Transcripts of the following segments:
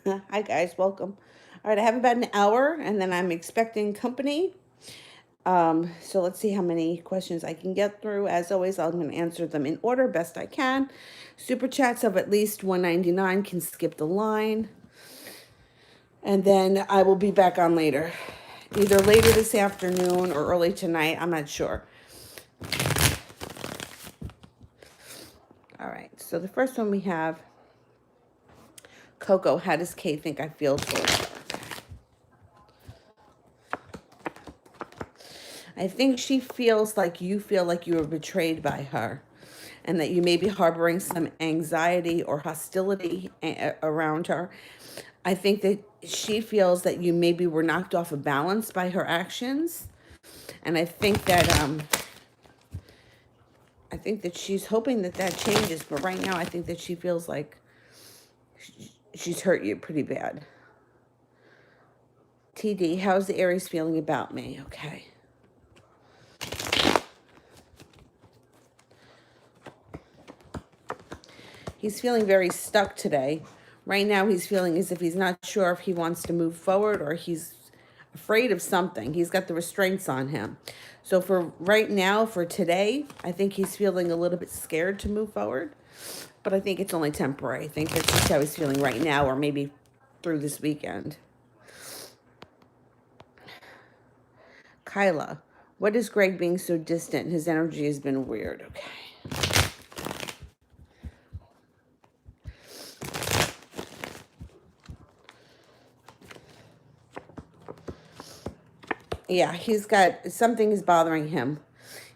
Hi guys, welcome. All right, I have about an hour and then I'm expecting company. So let's see how many questions I can get through. As always, I'm going to answer them in order best I can. Super chats of at least 199 can skip the line. And then I will be back on later. Either later this afternoon or early tonight. I'm not sure. All right, so the first one we have Coco. How does Kay think I feel towards her? I think she feels like you feel like you were betrayed by her and that you may be harboring some anxiety or hostility around her. I think that she feels that you maybe were knocked off of balance by her actions. And I think that she's hoping that that changes, but right now I think that she feels like she's hurt you pretty bad. TD, how's the Aries feeling about me? Okay. He's feeling very stuck today. Right now he's feeling as if he's not sure if he wants to move forward or he's afraid of something. He's got the restraints on him. So for right now, for today, I think he's feeling a little bit scared to move forward. But I think it's only temporary. I think that's just how he's feeling right now or maybe through this weekend. Kyla, what is Greg being so distant? His energy has been weird. Okay. Yeah, he's got something is bothering him.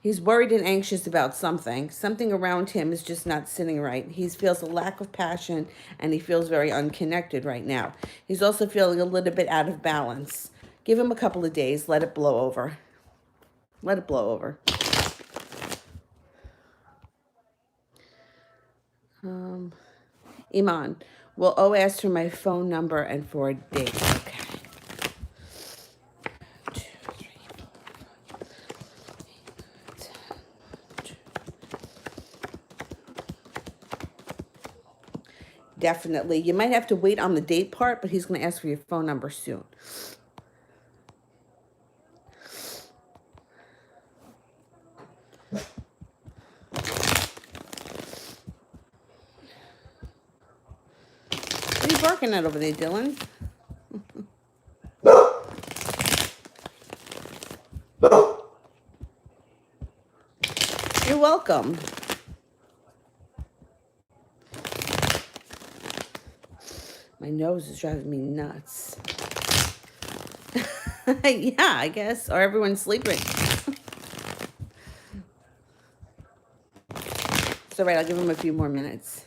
He's worried and anxious about something. Something around him is just not sitting right. He feels a lack of passion and he feels very unconnected right now. He's also feeling a little bit out of balance. Give him a couple of days. Let it blow over. Let it blow over. Iman, will O ask for my phone number and for a date? Okay. Definitely. You might have to wait on the date part, but he's going to ask for your phone number soon. What are you barking at over there, Dylan? You're welcome. My nose is driving me nuts. Yeah, I guess. Or everyone's sleeping. It's all right. I'll give him a few more minutes.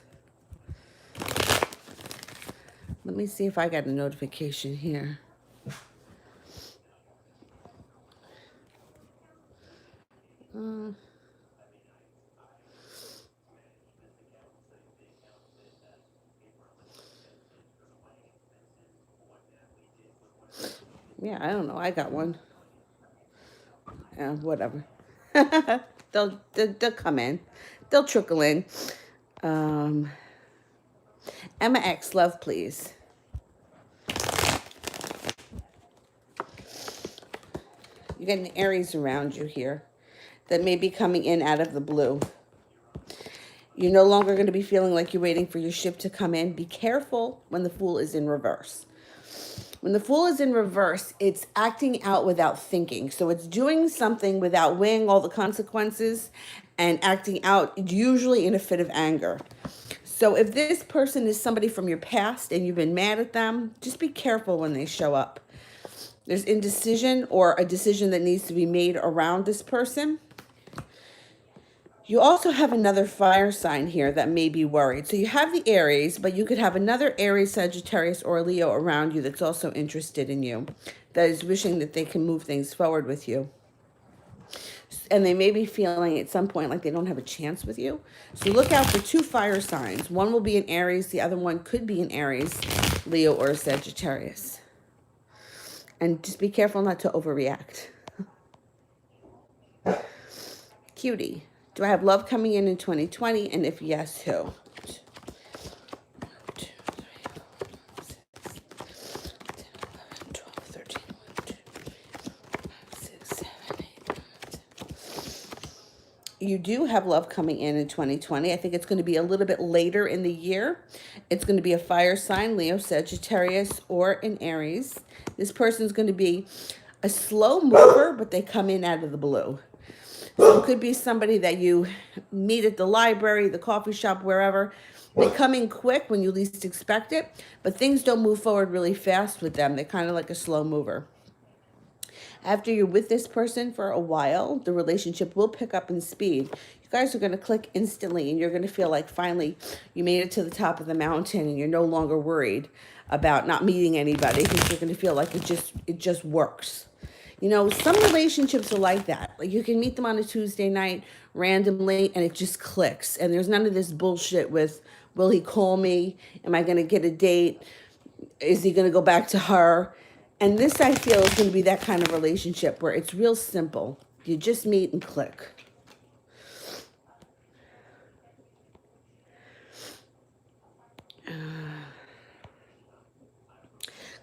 Let me see if I got a notification here. Yeah, I don't know. I got one. Whatever. they'll come in. They'll trickle in. Emma X, love, please. You got an Aries around you here that may be coming in out of the blue. You're no longer going to be feeling like you're waiting for your ship to come in. Be careful when the Fool is in reverse. When the Fool is in reverse, it's acting out without thinking. So it's doing something without weighing all the consequences and acting out, usually in a fit of anger. So if this person is somebody from your past and you've been mad at them, just be careful when they show up. There's indecision or a decision that needs to be made around this person. You also have another fire sign here that may be worried. So you have the Aries, but you could have another Aries, Sagittarius, or Leo around you that's also interested in you, that is wishing that they can move things forward with you. And they may be feeling at some point like they don't have a chance with you. So look out for two fire signs. One will be an Aries. The other one could be an Aries, Leo, or a Sagittarius. And just be careful not to overreact. Cutie. Do I have love coming in 2020? And if yes, who? You do have love coming in 2020. I think it's going to be a little bit later in the year. It's going to be a fire sign, Leo, Sagittarius, or an Aries. This person's going to be a slow mover, but they come in out of the blue. So it could be somebody that you meet at the library, the coffee shop, wherever. They come in quick when you least expect it, but things don't move forward really fast with them. They're kind of like a slow mover. After you're with this person for a while, the relationship will pick up in speed. You guys are going to click instantly, and you're going to feel like finally you made it to the top of the mountain, and you're no longer worried about not meeting anybody, because you're going to feel like it just works. You know, some relationships are like that. Like, you can meet them on a Tuesday night randomly, and it just clicks. And there's none of this bullshit with, will he call me? Am I going to get a date? Is he going to go back to her? And this, I feel, is going to be that kind of relationship where it's real simple. You just meet and click.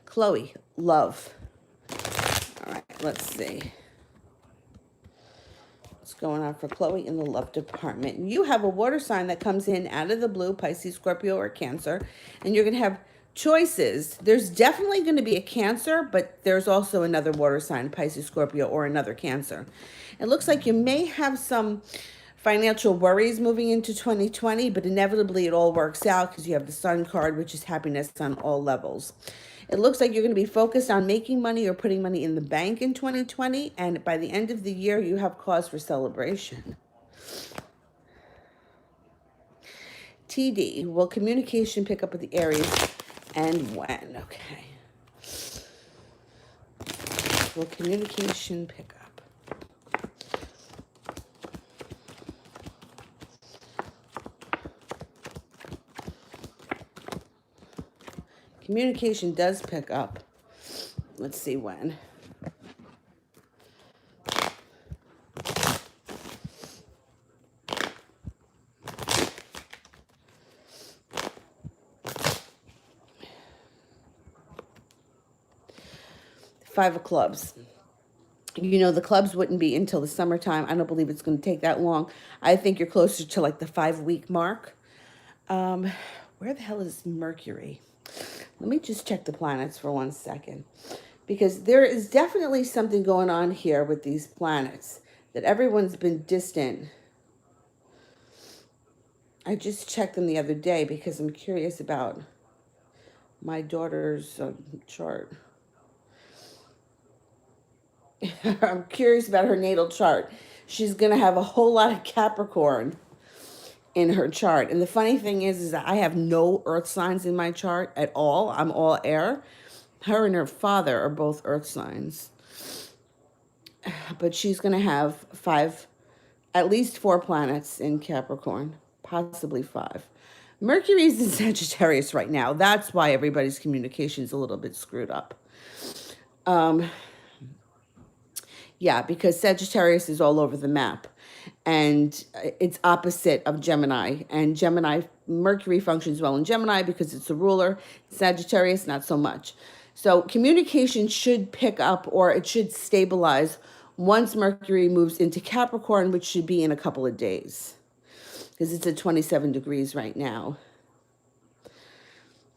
Chloe, love. All right, let's see. What's going on for Chloe in the love department? You have a water sign that comes in out of the blue, Pisces, Scorpio, or Cancer, and you're going to have choices. There's definitely going to be a Cancer, but there's also another water sign, Pisces, Scorpio, or another Cancer. It looks like you may have some financial worries moving into 2020, but inevitably it all works out because you have the Sun card, which is happiness on all levels. It looks like you're going to be focused on making money or putting money in the bank in 2020, and by the end of the year, you have cause for celebration. TD, will communication pick up with the Aries, and when? Okay. Will communication pick up? Communication does pick up. Let's see when. Five of clubs. You know, the clubs wouldn't be until the summertime. I don't believe it's going to take that long. I think you're closer to like the 5-week mark. Where the hell is Mercury? Let me just check the planets for 1 second, because there is definitely something going on here with these planets, that everyone's been distant. I just checked them the other day because I'm curious about my daughter's chart. I'm curious about her natal chart. She's going to have a whole lot of Capricorn in her chart. And the funny thing is that I have no earth signs in my chart at all. I'm all air. Her and her father are both earth signs. But she's going to have at least 4 planets in Capricorn, possibly 5. Mercury's in Sagittarius right now. That's why everybody's communication is a little bit screwed up. Yeah, because Sagittarius is all over the map. And it's opposite of Gemini. And Gemini, Mercury functions well in Gemini because it's a ruler. Sagittarius, not so much. So communication should pick up, or it should stabilize once Mercury moves into Capricorn, which should be in a couple of days, because it's at 27 degrees right now.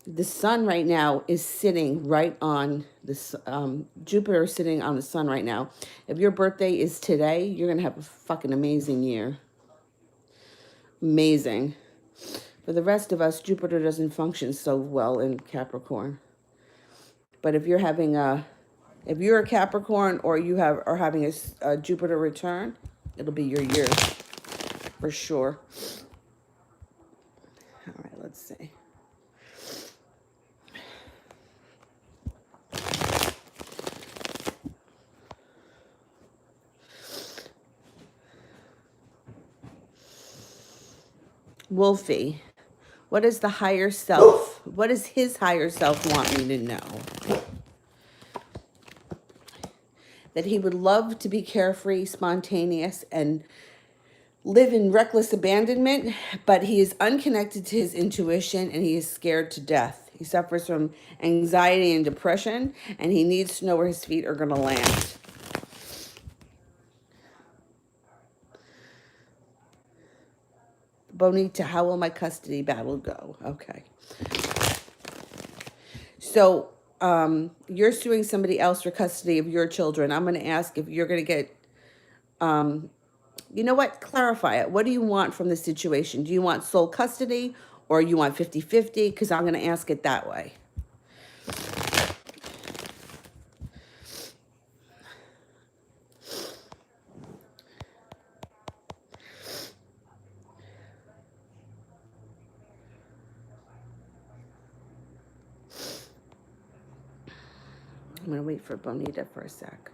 The sun right now is sitting right on this, Jupiter is sitting on the sun right now. If your birthday is today, you're going to have a fucking amazing year. Amazing. For the rest of us, Jupiter doesn't function so well in Capricorn. But if you're a Capricorn, or are having a Jupiter return, it'll be your year for sure. All right, let's see. Wolfie, what is the higher self? What does his higher self want me to know? That he would love to be carefree, spontaneous, and live in reckless abandonment, but he is unconnected to his intuition, and he is scared to death. He suffers from anxiety and depression, and he needs to know where his feet are going to land. Bonita, how will my custody battle go? Okay. So you're suing somebody else for custody of your children. I'm going to ask if you're going to get, you know what? Clarify it. What do you want from the situation? Do you want sole custody or you want 50-50? Because I'm going to ask it that way. I'm going to wait for Bonita for a sec.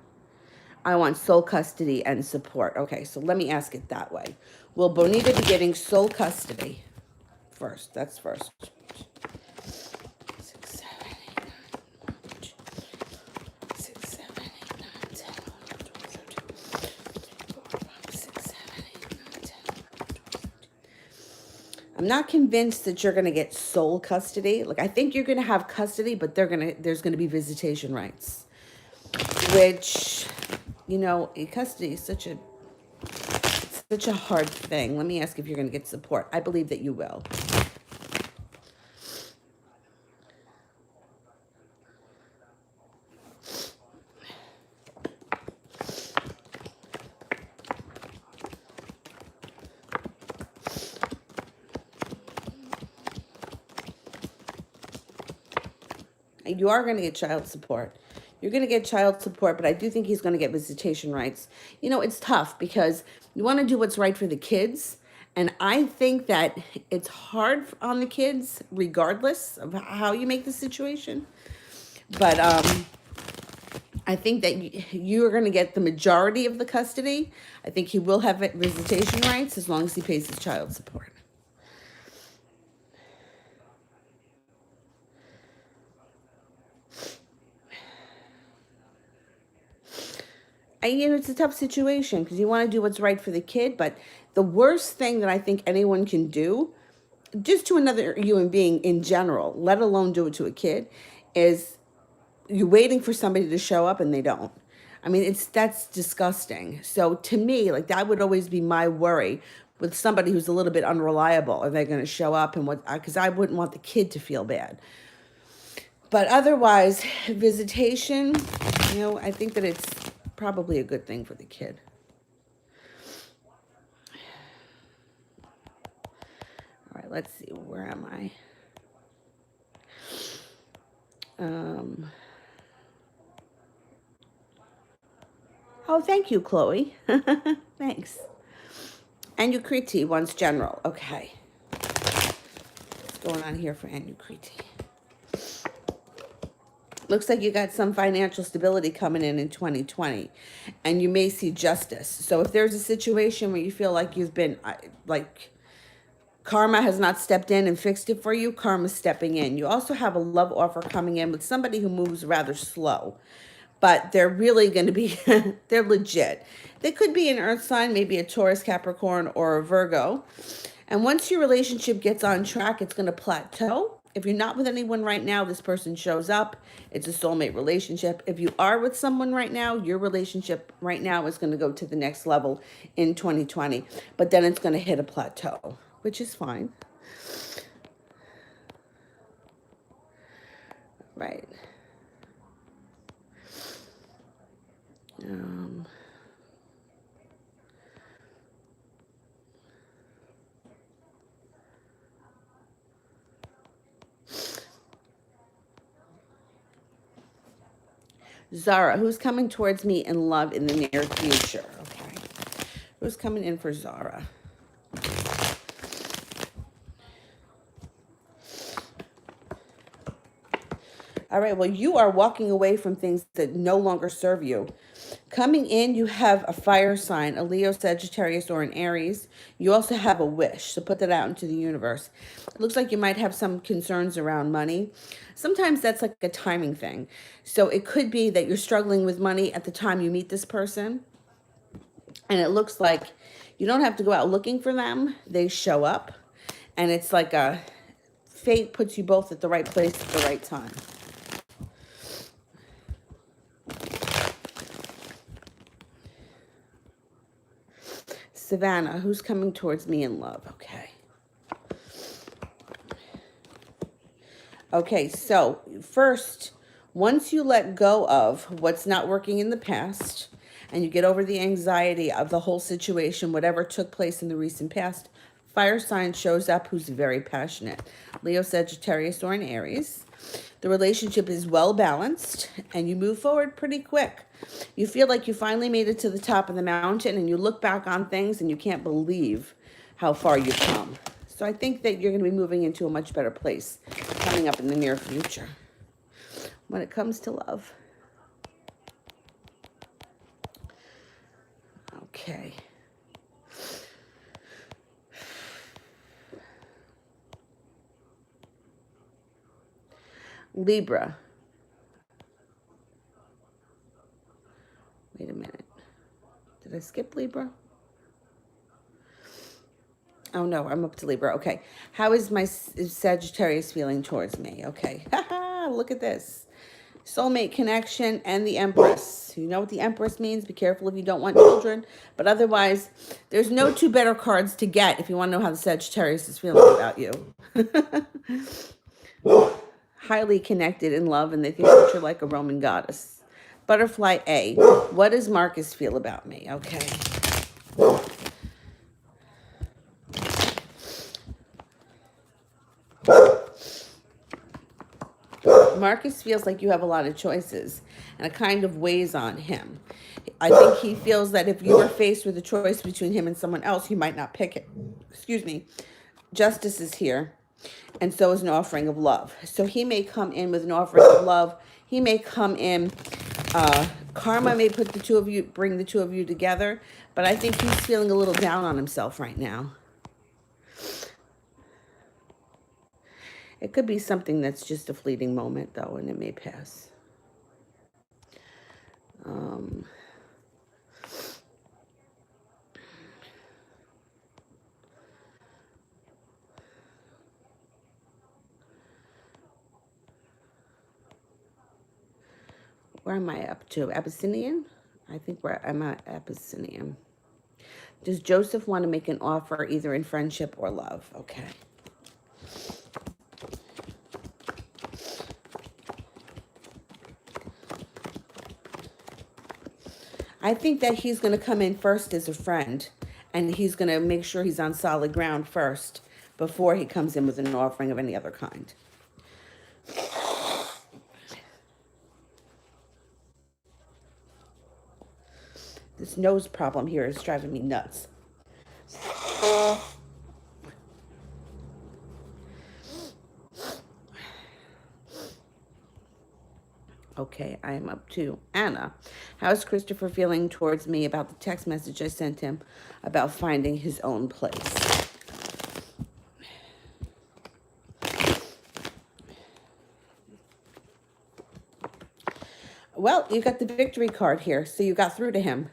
I want sole custody and support. Okay, so let me ask it that way. Will Bonita be getting sole custody first? That's first. 6, 7, 8, 9, 6, 7, 8, 9, 10, 11, 12, 13, 14, 6, 7, 8, 9, 10, 11, 12, 13. I'm not convinced that you're going to get sole custody. Like, I think you're going to have custody, but there's going to be visitation rights, which, you know, custody is such a hard thing. Let me ask if you're going to get support. I believe that you will. You are going to get child support. You're going to get child support, but I do think he's going to get visitation rights. You know, it's tough because you want to do what's right for the kids. And I think that it's hard on the kids, regardless of how you make the situation. But I think that you are going to get the majority of the custody. I think he will have visitation rights as long as he pays his child support. You know, it's a tough situation because you want to do what's right for the kid, but the worst thing that I think anyone can do, just to another human being in general, let alone do it to a kid, is you're waiting for somebody to show up and they don't. I mean, that's disgusting. So to me, like, that would always be my worry with somebody who's a little bit unreliable. Are they going to show up? And what? Because I wouldn't want the kid to feel bad. But otherwise, visitation, you know, I think that it's probably a good thing for the kid. All right, let's see. Where am I? Oh, thank you, Chloe. Thanks. Anukriti wants general. Okay. What's going on here for Anukriti? Looks like you got some financial stability coming in 2020, and you may see justice. So if there's a situation where you feel like you've been, like, karma has not stepped in and fixed it for you, karma's stepping in. You also have a love offer coming in with somebody who moves rather slow, but they're really going to be, they're legit. They could be an earth sign, maybe a Taurus, Capricorn, or a Virgo. And once your relationship gets on track, it's going to plateau. If you're not with anyone right now, this person shows up. It's a soulmate relationship. If you are with someone right now, your relationship right now is going to go to the next level in 2020. But then it's going to hit a plateau, which is fine. Right. Zara, who's coming towards me in love in the near future? Okay. Who's coming in for Zara? All right, well, you are walking away from things that no longer serve you. Coming in, you have a fire sign, a Leo, Sagittarius, or an Aries. You also have a wish, so put that out into the universe. It looks like you might have some concerns around money. Sometimes that's like a timing thing. So it could be that you're struggling with money at the time you meet this person, and it looks like you don't have to go out looking for them. They show up, and it's like a fate puts you both at the right place at the right time. Savannah, who's coming towards me in love? Okay. Okay, so first, once you let go of what's not working in the past and you get over the anxiety of the whole situation, whatever took place in the recent past, fire sign shows up who's very passionate. Leo, Sagittarius, or an Aries. The relationship is well balanced and you move forward pretty quick. You feel like you finally made it to the top of the mountain and you look back on things and you can't believe how far you've come. So I think that you're going to be moving into a much better place coming up in the near future when it comes to love. Okay. Libra. Wait a minute. Did I skip Libra? Oh no, I'm up to Libra. Okay. How is my Sagittarius feeling towards me? Okay. Look at this. Soulmate connection and the Empress. You know what the Empress means? Be careful if you don't want children. But otherwise, there's no two better cards to get if you want to know how the Sagittarius is feeling about you. Highly connected in love, and they think that you're like a Roman goddess. Butterfly A. What does Marcus feel about me? Okay. Marcus feels like you have a lot of choices, and it kind of weighs on him. I think he feels that if you were faced with a choice between him and someone else, you might not pick it. Excuse me. Justice is here, and so is an offering of love. So he may come in with an offering of love. He may come in, karma may put the two of you, bring the two of you together, but I think he's feeling a little down on himself right now. It could be something that's just a fleeting moment, though, and it may pass. Where am I up to? Abyssinian? I think I'm at Abyssinian. Does Joseph want to make an offer either in friendship or love? Okay. I think that he's going to come in first as a friend, and he's going to make sure he's on solid ground first before he comes in with an offering of any other kind. This nose problem here is driving me nuts. Okay, I am up to Anna. How's Christopher feeling towards me about the text message I sent him about finding his own place? Well, you got the victory card here, so you got through to him.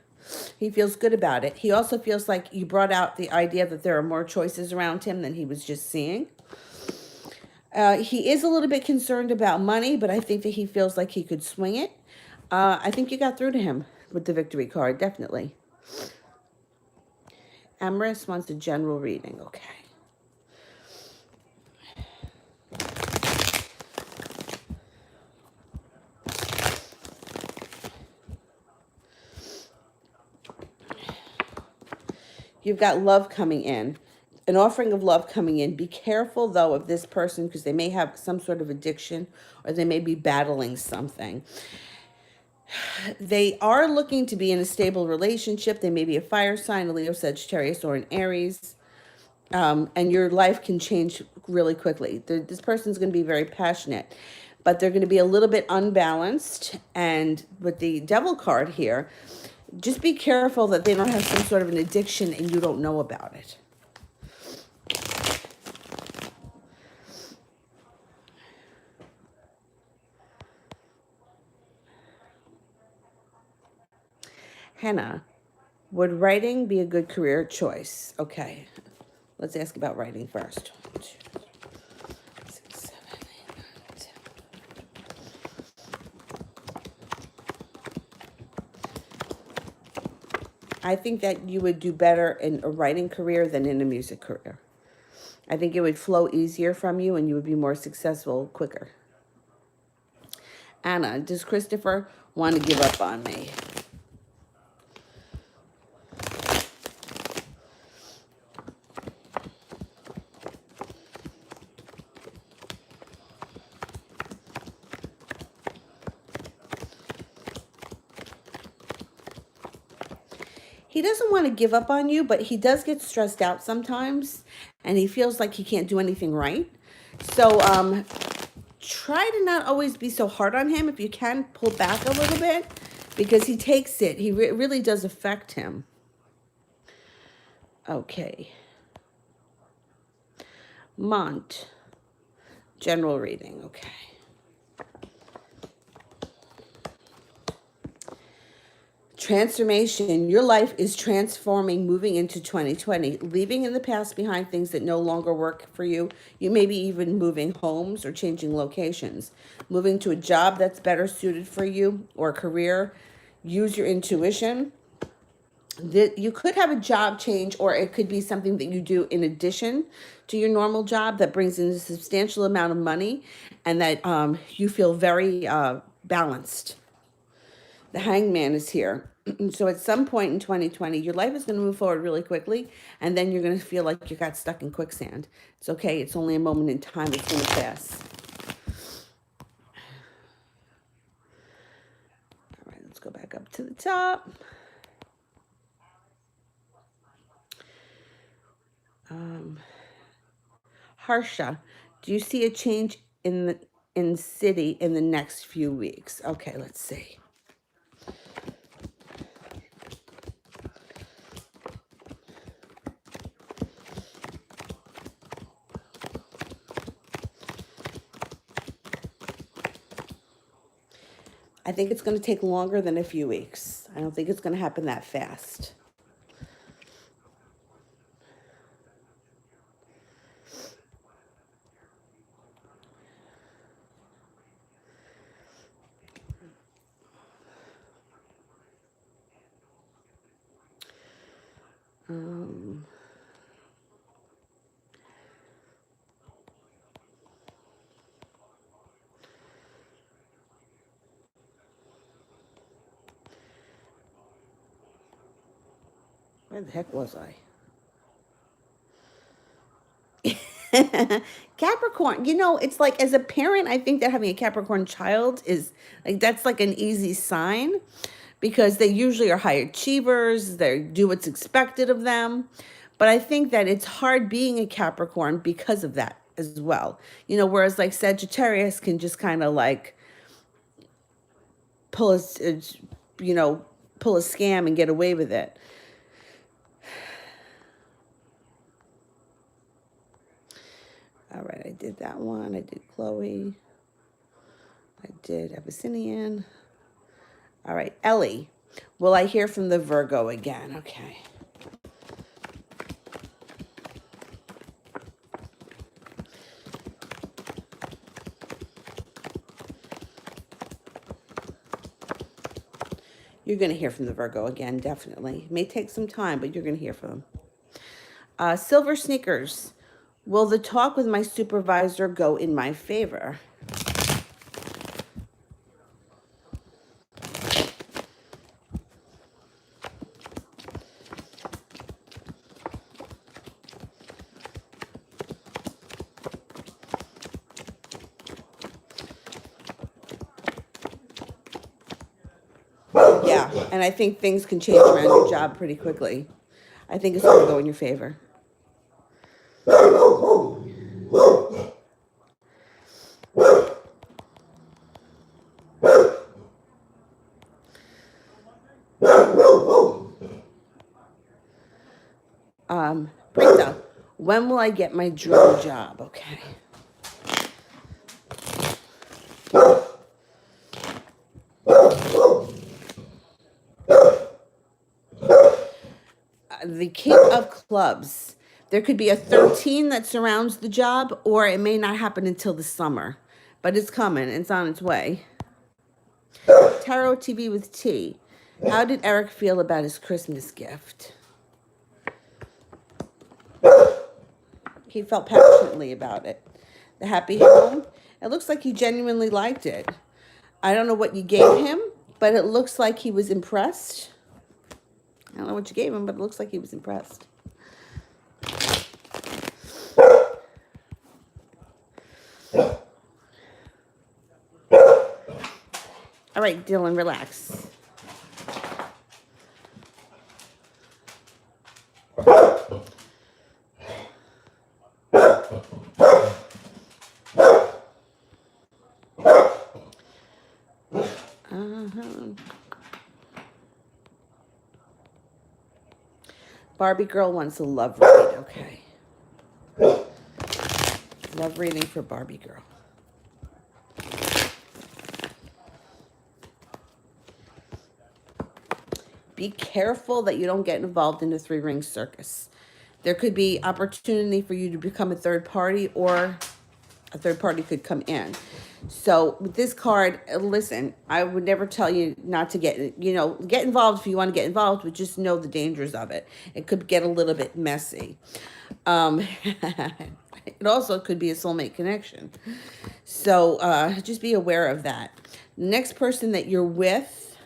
He feels good about it. He also feels like you brought out the idea that there are more choices around him than he was just seeing. He is a little bit concerned about money, but I think that he feels like he could swing it. I think you got through to him with the victory card, definitely. Amorous wants a general reading. Okay. You've got love coming in, an offering of love coming in. Be careful, though, of this person because they may have some sort of addiction or they may be battling something. They are looking to be in a stable relationship. They may be a fire sign, a Leo, Sagittarius, or an Aries. And your life can change really quickly. This person's going to be very passionate, but they're going to be a little bit unbalanced. And with the Devil card here, just be careful that they don't have some sort of an addiction and you don't know about it. Hannah, would writing be a good career choice? Okay, let's ask about writing first. 1, 2, 6, 7, 8, 9, 10. I think that you would do better in a writing career than in a music career. I think it would flow easier from you and you would be more successful quicker. Anna, does Christopher want to give up on me? He doesn't want to give up on you, but he does get stressed out sometimes, and he feels like he can't do anything right. So try to not always be so hard on him. If you can, pull back a little bit, because he takes it. It really does affect him. Okay. Mont. General reading. Okay. Transformation. Your life is transforming, moving into 2020, leaving in the past behind things that no longer work for you. You may be even moving homes or changing locations, moving to a job that's better suited for you or a career. Use your intuition. You could have a job change, or it could be something that you do in addition to your normal job that brings in a substantial amount of money, and that you feel very balanced. The Hangman is here. So at some point in 2020, your life is going to move forward really quickly, and then you're going to feel like you got stuck in quicksand. It's okay. It's only a moment in time. It's going to pass. All right, let's go back up to the top. Harsha, do you see a change in city in the next few weeks? Okay, let's see. I think it's going to take longer than a few weeks. I don't think it's going to happen that fast. Where the heck was I? Capricorn, it's like, as a parent, I think that having a Capricorn child is like, that's like an easy sign, because they usually are high achievers. They do what's expected of them. But I think that it's hard being a Capricorn because of that as well. Whereas like Sagittarius can just kind of like pull pull a scam and get away with it. All right, I did that one. I did Chloe. I did Abyssinian. All right, Ellie. Will I hear from the Virgo again? Okay. You're going to hear from the Virgo again, definitely. It may take some time, but you're going to hear from them. Silver Sneakers. Will the talk with my supervisor go in my favor? Yeah, and I think things can change around your job pretty quickly. I think it's going to go in your favor. Brita, when will I get my dream job? Okay. The King of Clubs. There could be a 13 that surrounds the job, or it may not happen until the summer. But it's coming. It's on its way. Tarot TV with T. How did Eric feel about his Christmas gift? He felt passionately about it. The happy home, it looks like he genuinely liked it. I don't know what you gave him, but it looks like he was impressed. I don't know what you gave him, but it looks like he was impressed. All right, Dylan, relax. Barbie girl wants a love read. Okay. Love reading for Barbie girl. Be careful that you don't get involved in the three-ring circus. There could be opportunity for you to become a third party, or a third party could come in. So with this card, listen, I would never tell you not to get involved if you want to get involved, but just know the dangers of it. It could get a little bit messy. It also could be a soulmate connection. So just be aware of that. Next person that you're with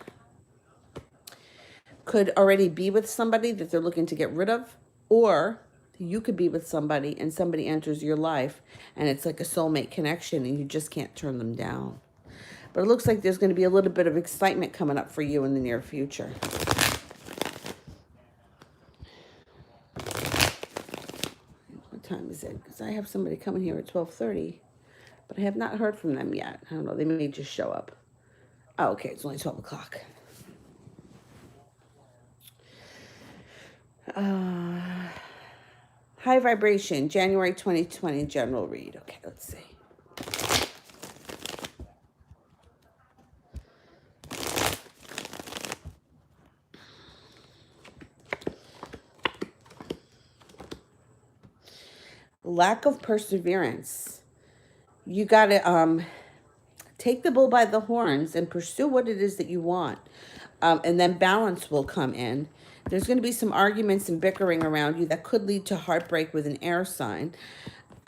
could already be with somebody that they're looking to get rid of, or you could be with somebody and somebody enters your life and it's like a soulmate connection and you just can't turn them down. But it looks like there's going to be a little bit of excitement coming up for you in the near future. What time is it? Because I have somebody coming here at 12:30, but I have not heard from them yet. I don't know. They may just show up. Oh, okay. It's only 12 o'clock. High vibration, January 2020 general read. Okay, let's see. Lack of perseverance. You got to take the bull by the horns and pursue what it is that you want. And then balance will come in. There's going to be some arguments and bickering around you that could lead to heartbreak with an air sign,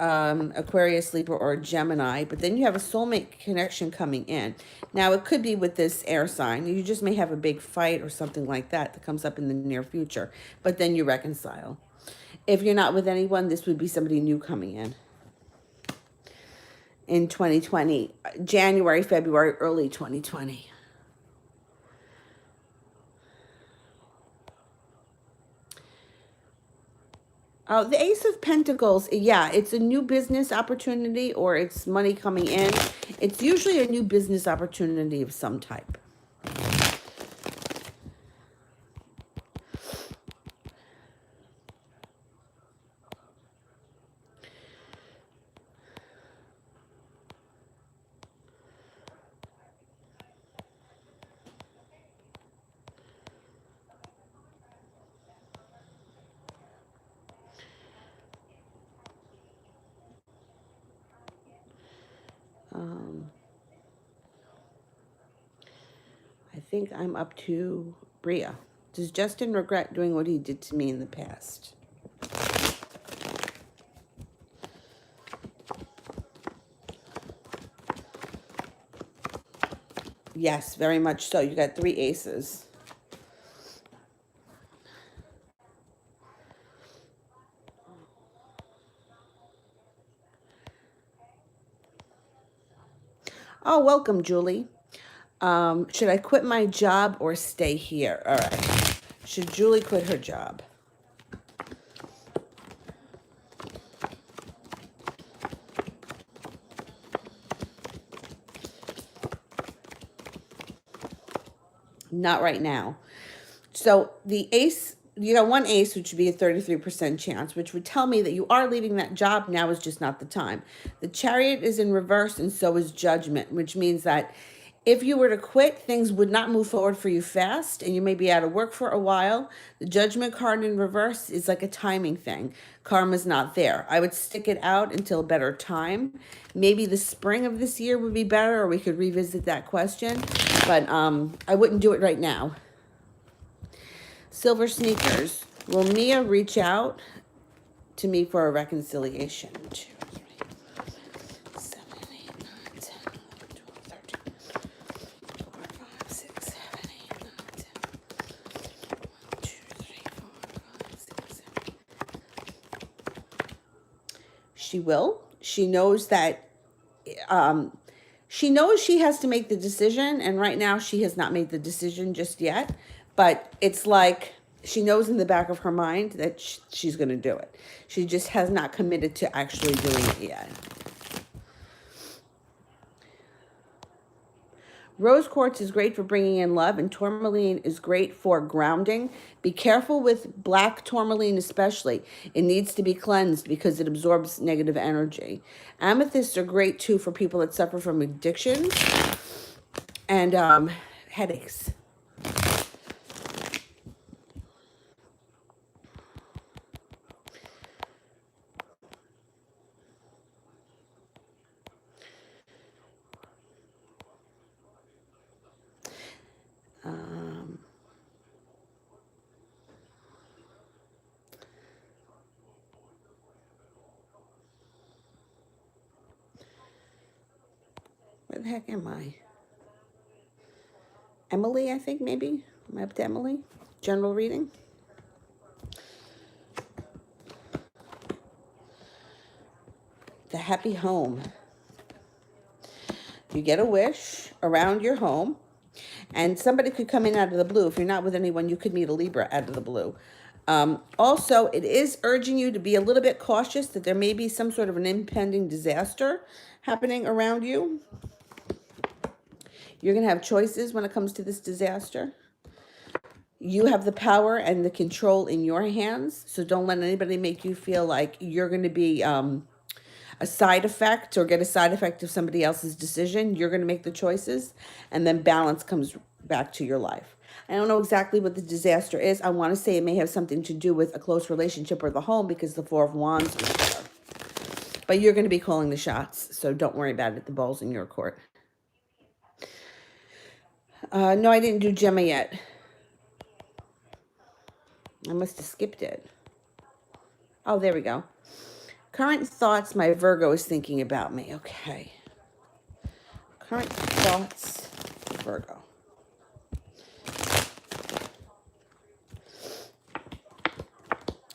Aquarius, Libra, or Gemini. But then you have a soulmate connection coming in. Now, it could be with this air sign. You just may have a big fight or something like that that comes up in the near future. But then you reconcile. If you're not with anyone, this would be somebody new coming in 2020, January, February, early 2020. Oh, the Ace of Pentacles, yeah, it's a new business opportunity or it's money coming in. It's usually a new business opportunity of some type. I think I'm up to Bria. Does Justin regret doing what he did to me in the past? Yes, very much so. You got 3 aces. Oh, welcome, Julie. Should I quit my job or stay here? All right. Should Julie quit her job? Not right now. So the ace, you got 1 ace, which would be a 33% chance, which would tell me that you are leaving that job. Now is just not the time. The Chariot is in reverse, and so is Judgment, which means that if you were to quit, things would not move forward for you fast, and you may be out of work for a while. The Judgment card in reverse is like a timing thing. Karma's not there. I would stick it out until a better time. Maybe the spring of this year would be better, or we could revisit that question, but I wouldn't do it right now. Silver Sneakers. Will Mia reach out to me for a reconciliation. 2, 3, 7, 8, 9, 10, 11, 12, 13, 4, 5, 6, 7, 8, 9, 10. 1, 2, 3, 4, 5, 6, 7. She will. She knows that she knows she has to make the decision, and right now she has not made the decision just yet, but it's like she knows in the back of her mind that she's going to do it. She just has not committed to actually doing it yet. Rose quartz is great for bringing in love, and tourmaline is great for grounding. Be careful with black tourmaline especially. It needs to be cleansed because it absorbs negative energy. Amethysts are great too for people that suffer from addictions and headaches. Where the heck am I? Emily, I think maybe. Am I up to Emily? General reading. The happy home. You get a wish around your home, and somebody could come in out of the blue. If you're not with anyone, you could meet a Libra out of the blue. Also, it is urging you to be a little bit cautious that there may be some sort of an impending disaster happening around you. You're going to have choices when it comes to this disaster. You have the power and the control in your hands, so don't let anybody make you feel like you're going to be a side effect or get a side effect of somebody else's decision. You're going to make the choices, and then balance comes back to your life. I don't know exactly what the disaster is. I want to say it may have something to do with a close relationship or the home because the Four of Wands was there. But you're going to be calling the shots, so don't worry about it. The ball's in your court. No, I didn't do Gemma yet. I must have skipped it. Oh, there we go. Current thoughts my Virgo is thinking about me. Okay. Current thoughts, Virgo.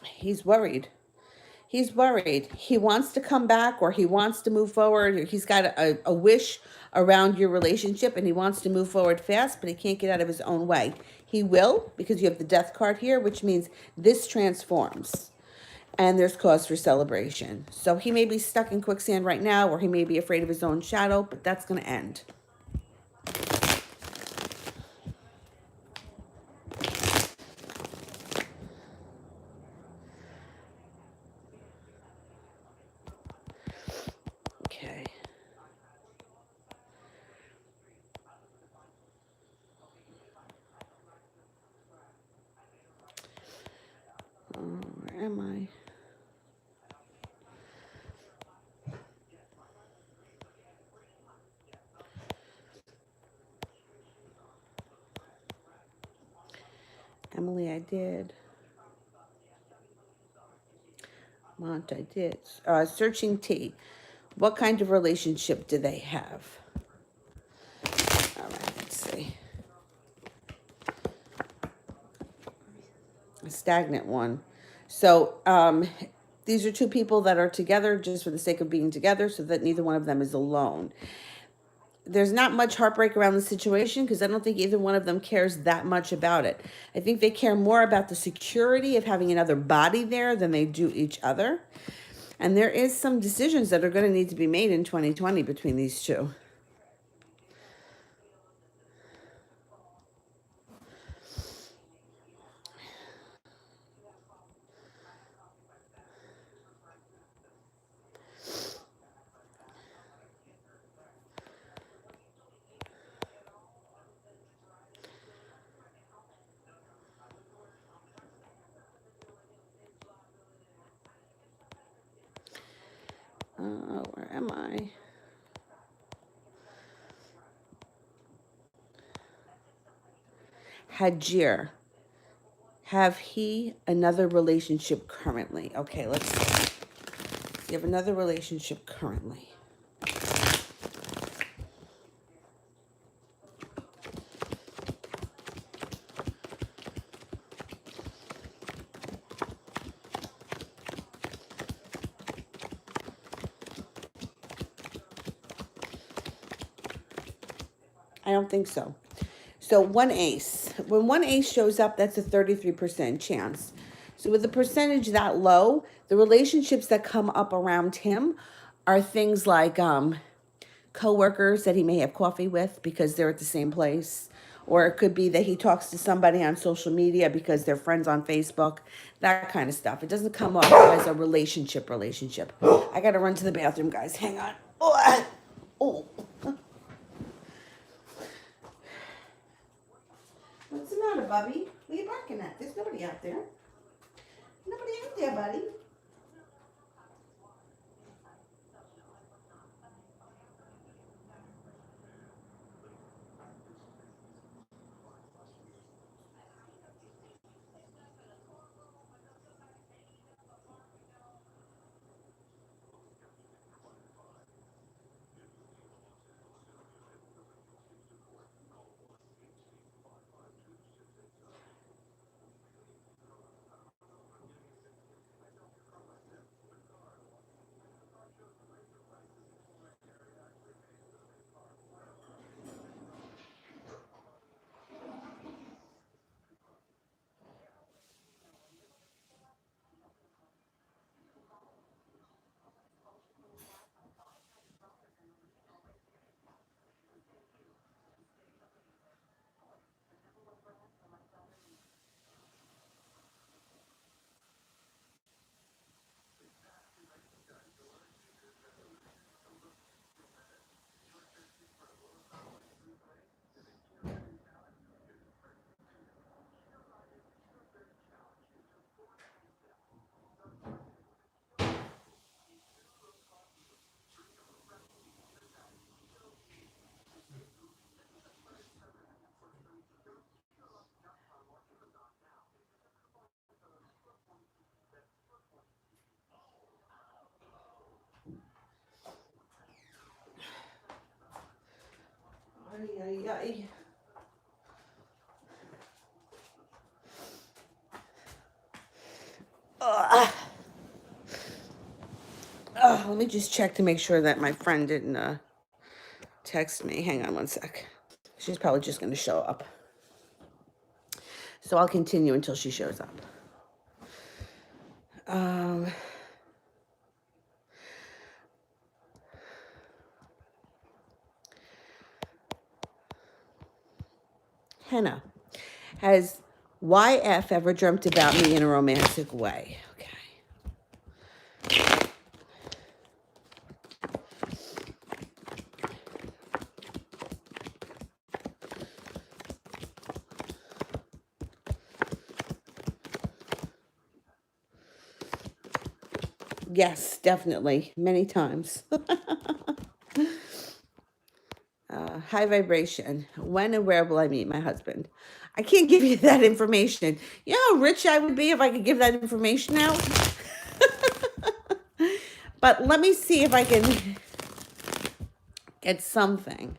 He's worried. He's worried. He wants to come back, or he wants to move forward. He's got a wish around your relationship, and he wants to move forward fast, but he can't get out of his own way. He will, because you have the Death card here, which means this transforms. And there's cause for celebration. So he may be stuck in quicksand right now, or he may be afraid of his own shadow, but that's going to end. Okay. Where am I? Emily, I did. Mont, I did. Searching T. What kind of relationship do they have? All right, let's see. A stagnant one. So these are two people that are together just for the sake of being together, so that neither one of them is alone. There's not much heartbreak around the situation because I don't think either one of them cares that much about it. I think they care more about the security of having another body there than they do each other. And there is some decisions that are going to need to be made in 2020 between these two. Where am I? Hajir. Have he another relationship currently? Okay, let's see. You have another relationship currently. I don't think so. So one ace. When one ace shows up, that's a 33% chance. So with a percentage that low, the relationships that come up around him are things like coworkers that he may have coffee with because they're at the same place. Or it could be that he talks to somebody on social media because they're friends on Facebook, that kind of stuff. It doesn't come off as a relationship. I got to run to the bathroom, guys. Hang on. Oh. What's the matter, Bubby? What are you barking at? There's nobody out there. Nobody out there, buddy. Ay, ay, ay. Let me just check to make sure that my friend didn't text me. Hang on one sec. She's probably just going to show up. So I'll continue until she shows up. Hannah, has YF ever dreamt about me in a romantic way? Okay. Yes, definitely. Many times. High vibration. When and where will I meet my husband? I can't give you that information. You know how rich I would be if I could give that information out? But let me see if I can get something.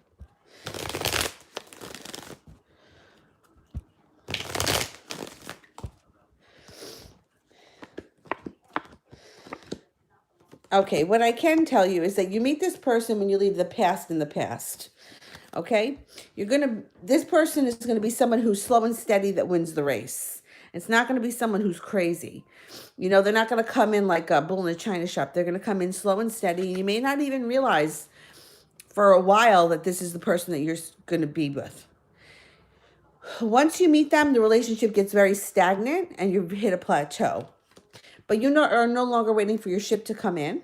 Okay, what I can tell you is that you meet this person when you leave the past in the past. Okay? This person is going to be someone who's slow and steady that wins the race. It's not going to be someone who's crazy. You know, they're not going to come in like a bull in a china shop. They're going to come in slow and steady. And you may not even realize for a while that this is the person that you're going to be with. Once you meet them, the relationship gets very stagnant and you hit a plateau. But you are no longer waiting for your ship to come in.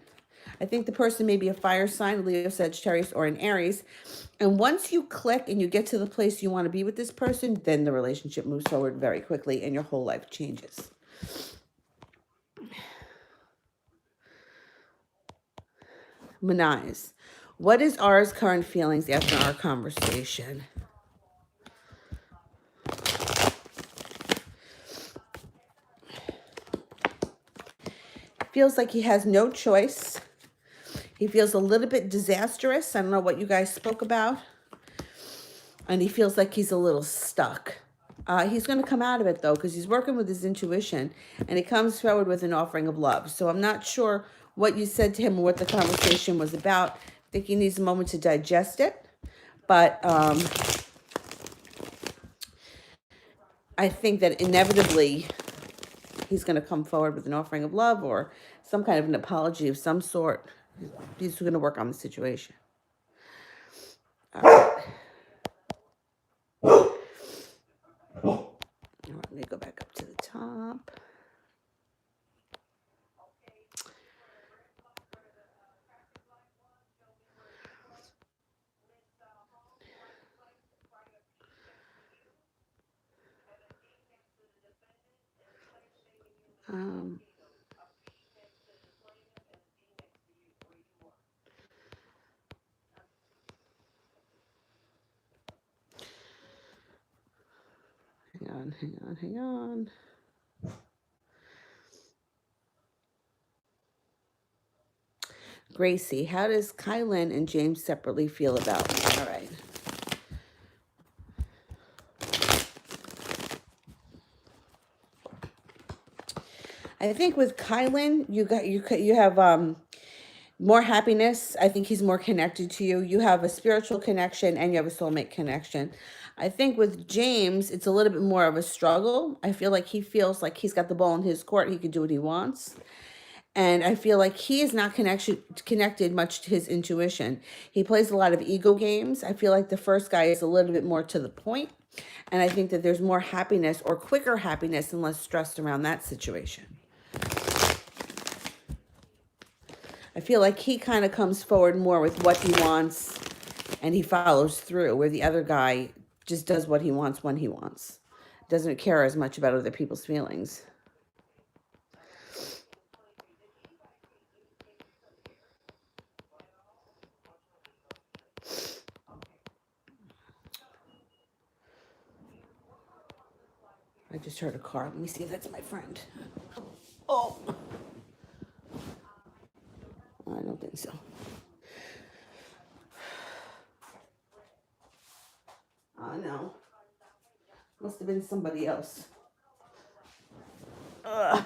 I think the person may be a fire sign, Leo, Sagittarius, or an Aries. And once you click and you get to the place you want to be with this person, then the relationship moves forward very quickly and your whole life changes. Manise, what is R's current feelings after our conversation? feels like he has no choice. He feels a little bit disastrous. I don't know what you guys spoke about. And he feels like he's a little stuck. He's going to come out of it, though, because he's working with his intuition. And he comes forward with an offering of love. So I'm not sure what you said to him or what the conversation was about. I think he needs a moment to digest it. But I think that inevitably he's going to come forward with an offering of love or some kind of an apology of some sort. He's going to work on the situation. All right. Let me go back up to the top. Hang on. Gracie, how does Kylan and James separately feel about me? All right. I think with Kylan, you have more happiness. I think he's more connected to you. You have a spiritual connection and you have a soulmate connection. I think with James, it's a little bit more of a struggle. I feel like he feels like he's got the ball in his court. He can do what he wants. And I feel like he is not connected much to his intuition. He plays a lot of ego games. I feel like the first guy is a little bit more to the point. And I think that there's more happiness or quicker happiness and less stressed around that situation. I feel like he kind of comes forward more with what he wants and he follows through, where the other guy just does what he wants when he wants. Doesn't care as much about other people's feelings. I just heard a car. Let me see if that's my friend. Oh. I don't think so. No. Must have been somebody else. Ugh.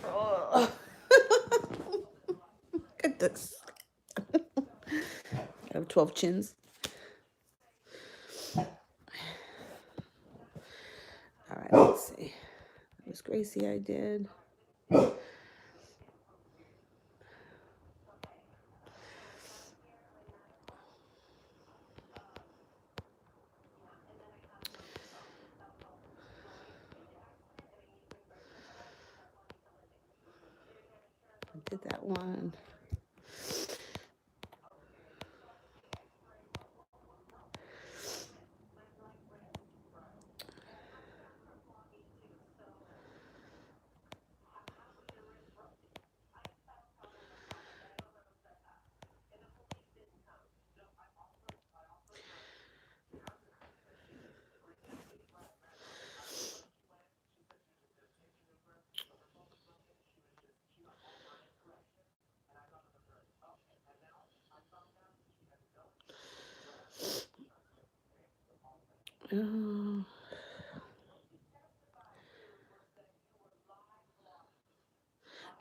Ugh. Look at this. I have 12 chins. All right, let's see. That was Gracie I did. I did that one.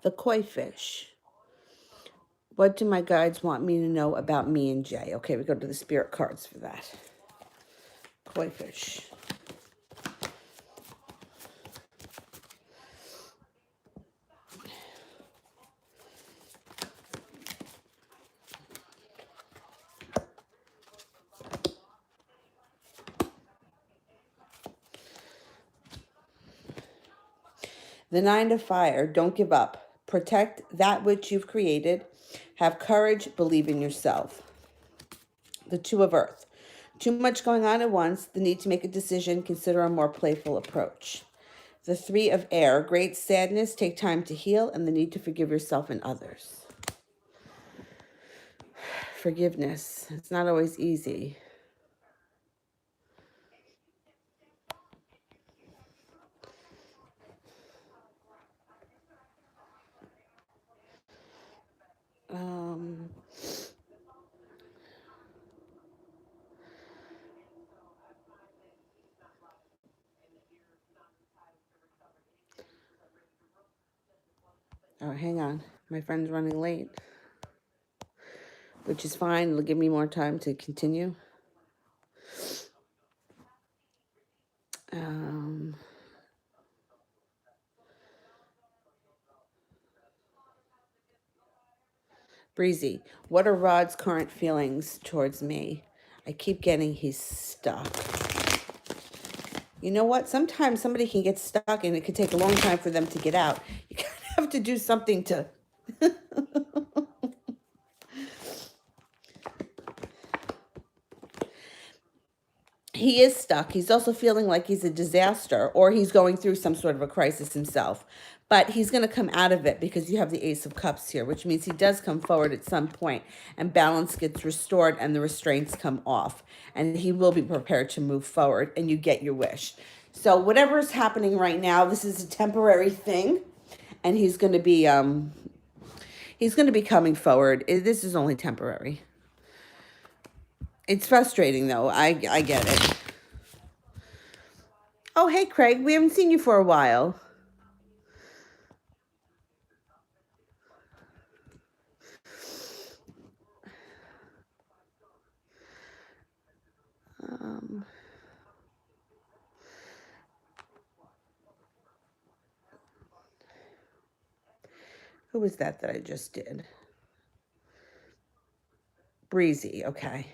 The koi fish. What do my guides want me to know about me and Jay? Okay, we go to the spirit cards for that. Koi fish. The 9 of fire. Don't give up. Protect that which you've created. Have courage. Believe in yourself. The 2 of earth. Too much going on at once. The need to make a decision. Consider a more playful approach. The 3 of air. Great sadness. Take time to heal. And the need to forgive yourself and others. Forgiveness. It's not always easy. Um, oh, hang on. My friend's running late, which is fine. It'll give me more time to continue. Um, Breezy, what are Rod's current feelings towards me? I keep getting he's stuck. You know what? Sometimes somebody can get stuck and it could take a long time for them to get out. You kind of have to do something to. He is stuck. He's also feeling like he's a disaster or he's going through some sort of a crisis himself. But he's going to come out of it because you have the Ace of Cups here, which means he does come forward at some point and balance gets restored and the restraints come off. And he will be prepared to move forward and you get your wish. So whatever is happening right now, this is a temporary thing and he's going to be coming forward. This is only temporary. It's frustrating though. I get it. Oh, hey, Craig. We haven't seen you for a while. Um, who was that I just did? Breezy. Okay.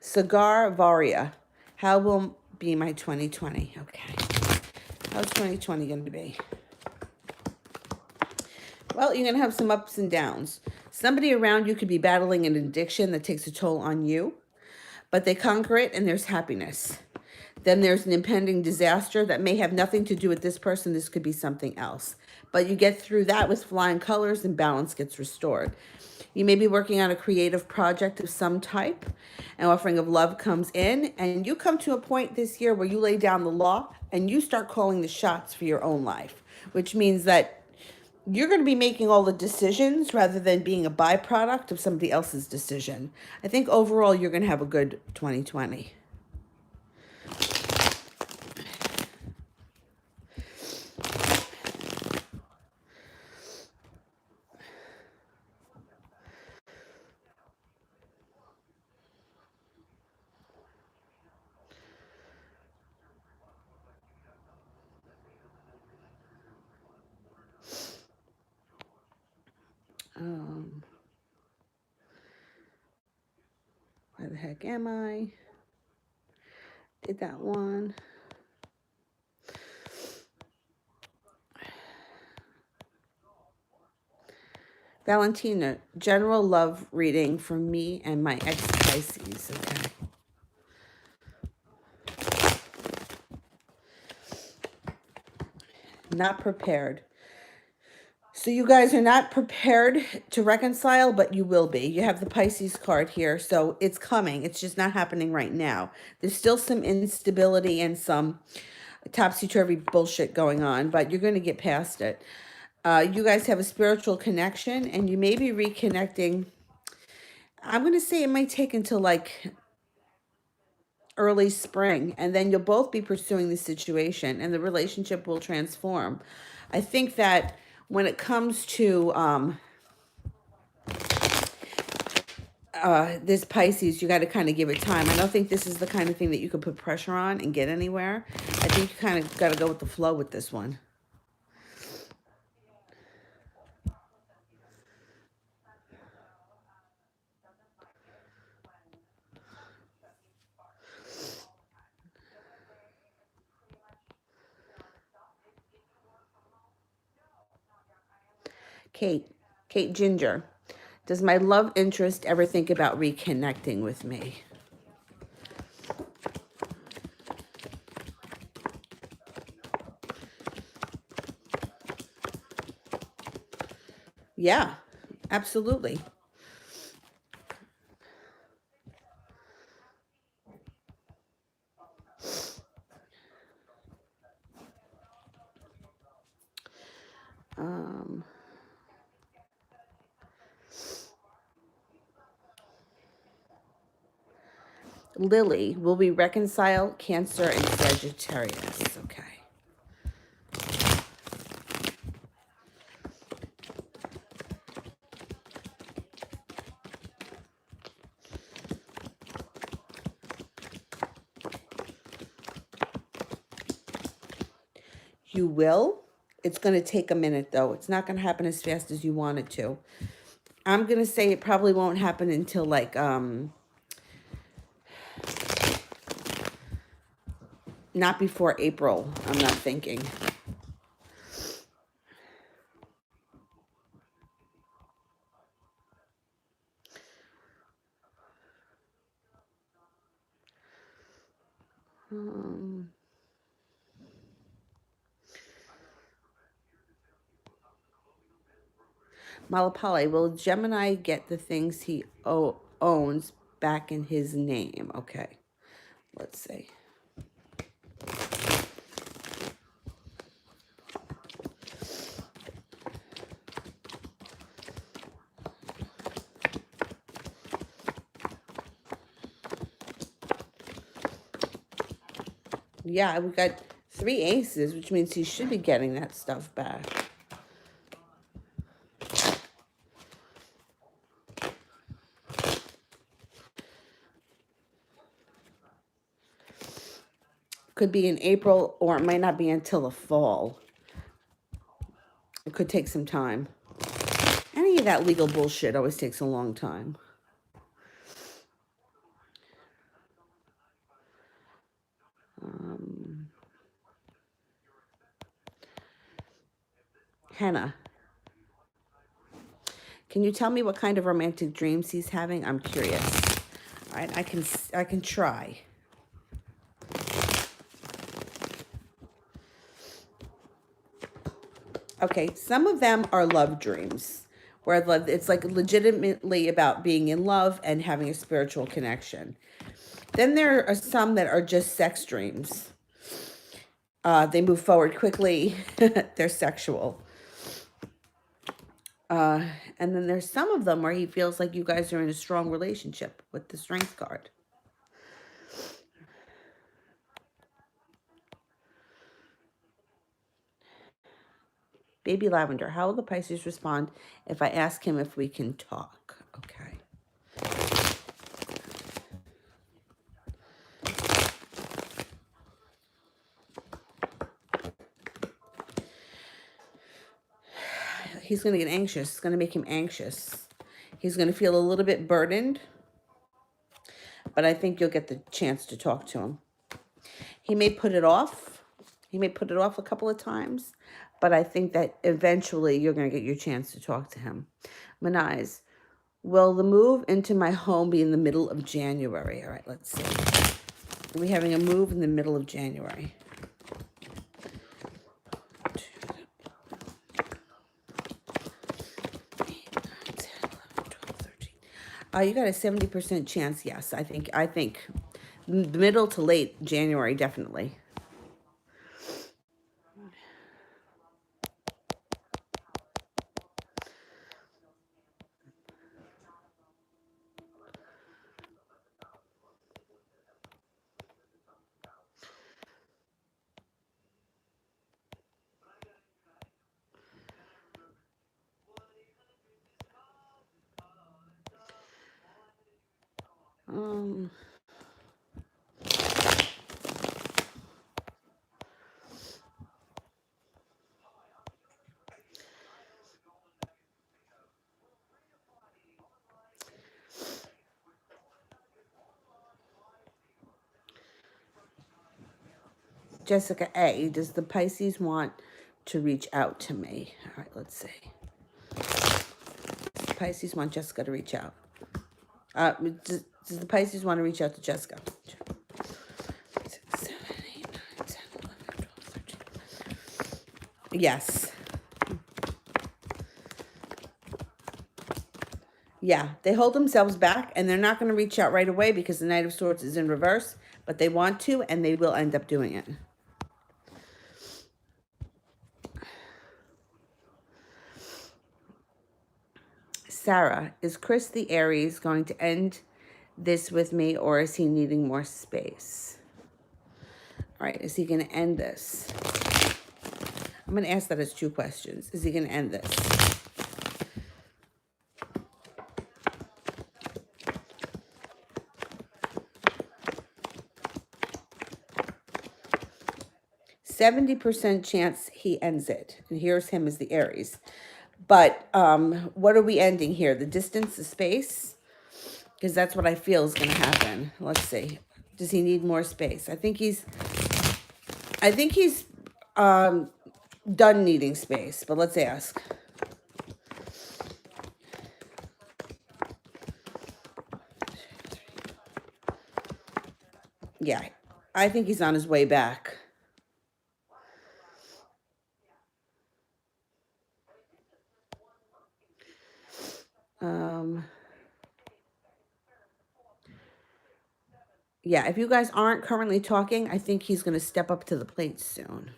Cigar Varia. How will be my 2020? Okay. How's 2020 going to be? Well, you're going to have some ups and downs. Somebody around you could be battling an addiction that takes a toll on you, but they conquer it and there's happiness. Then there's an impending disaster that may have nothing to do with this person. This could be something else. But you get through that with flying colors and balance gets restored. You may be working on a creative project of some type. An offering of love comes in, and you come to a point this year where you lay down the law and you start calling the shots for your own life, which means that you're going to be making all the decisions rather than being a byproduct of somebody else's decision. I think overall you're going to have a good 2020. Where the heck am I? Did that one. Valentina, general love reading for me and my ex-Pisces. Okay. Not prepared. So you guys are not prepared to reconcile, but you will be. You have the Pisces card here, so it's coming. It's just not happening right now. There's still some instability and some topsy-turvy bullshit going on, but you're going to get past it. You guys have a spiritual connection, and you may be reconnecting. I'm going to say it might take until like early spring, and then you'll both be pursuing the situation, and the relationship will transform. I think that when it comes to this Pisces, you got to kind of give it time. I don't think this is the kind of thing that you could put pressure on and get anywhere. I think you kind of got to go with the flow with this one. Kate Ginger, does my love interest ever think about reconnecting with me? Yeah, absolutely. Um, Lily, will we reconcile Cancer and Sagittarius? Okay. You will. It's going to take a minute, though. It's not going to happen as fast as you want it to. I'm going to say it probably won't happen until, like, not before April, I'm not thinking. Malapale, will Gemini get the things he owns back in his name? Okay, let's see. Yeah, we got 3 aces, which means he should be getting that stuff back. Could be in April, or it might not be until the fall. It could take some time. Any of that legal bullshit always takes a long time. Hannah, can you tell me what kind of romantic dreams he's having? I'm curious. All right, I can try. Okay, some of them are love dreams, where it's like legitimately about being in love and having a spiritual connection. Then there are some that are just sex dreams. They move forward quickly. They're sexual. And then there's some of them where he feels like you guys are in a strong relationship with the Strength card. Baby Lavender, how will the Pisces respond if I ask him if we can talk? Okay. He's going to get anxious. It's going to make him anxious. He's going to feel a little bit burdened, but I think you'll get the chance to talk to him. He may put it off. He may put it off a couple of times, but I think that eventually you're going to get your chance to talk to him. Manise, will the move into my home be in the middle of January? All right, let's see. Are we having a move in the middle of January? You got a 70% chance. Yes, I think the middle to late January, definitely. Jessica A, does the Pisces want to reach out to me? All right, let's see. Does the Pisces want Jessica to reach out? Does the Pisces want to reach out to Jessica? 6, 7, 8, 9, 10, 11, 12, 13. Yes. Yeah, they hold themselves back, and they're not going to reach out right away because the Knight of Swords is in reverse, but they want to, and they will end up doing it. Sarah, is Chris the Aries going to end this with me, or is he needing more space? All right, is he going to end this? I'm going to ask that as 2 questions. Is he going to end this? 70% chance he ends it. And here's him as the Aries. But what are we ending here? The distance, the space? Because that's what I feel is going to happen. Let's see. Does he need more space? I think he's done needing space, but let's ask. Yeah, I think he's on his way back. Yeah, if you guys aren't currently talking, I think he's going to step up to the plate soon.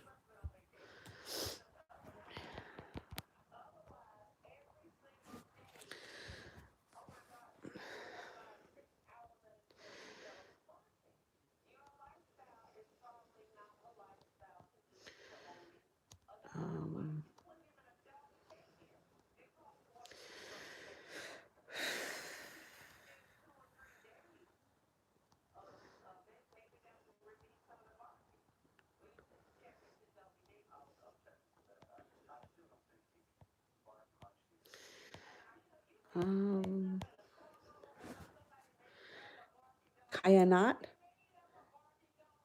Kayanat,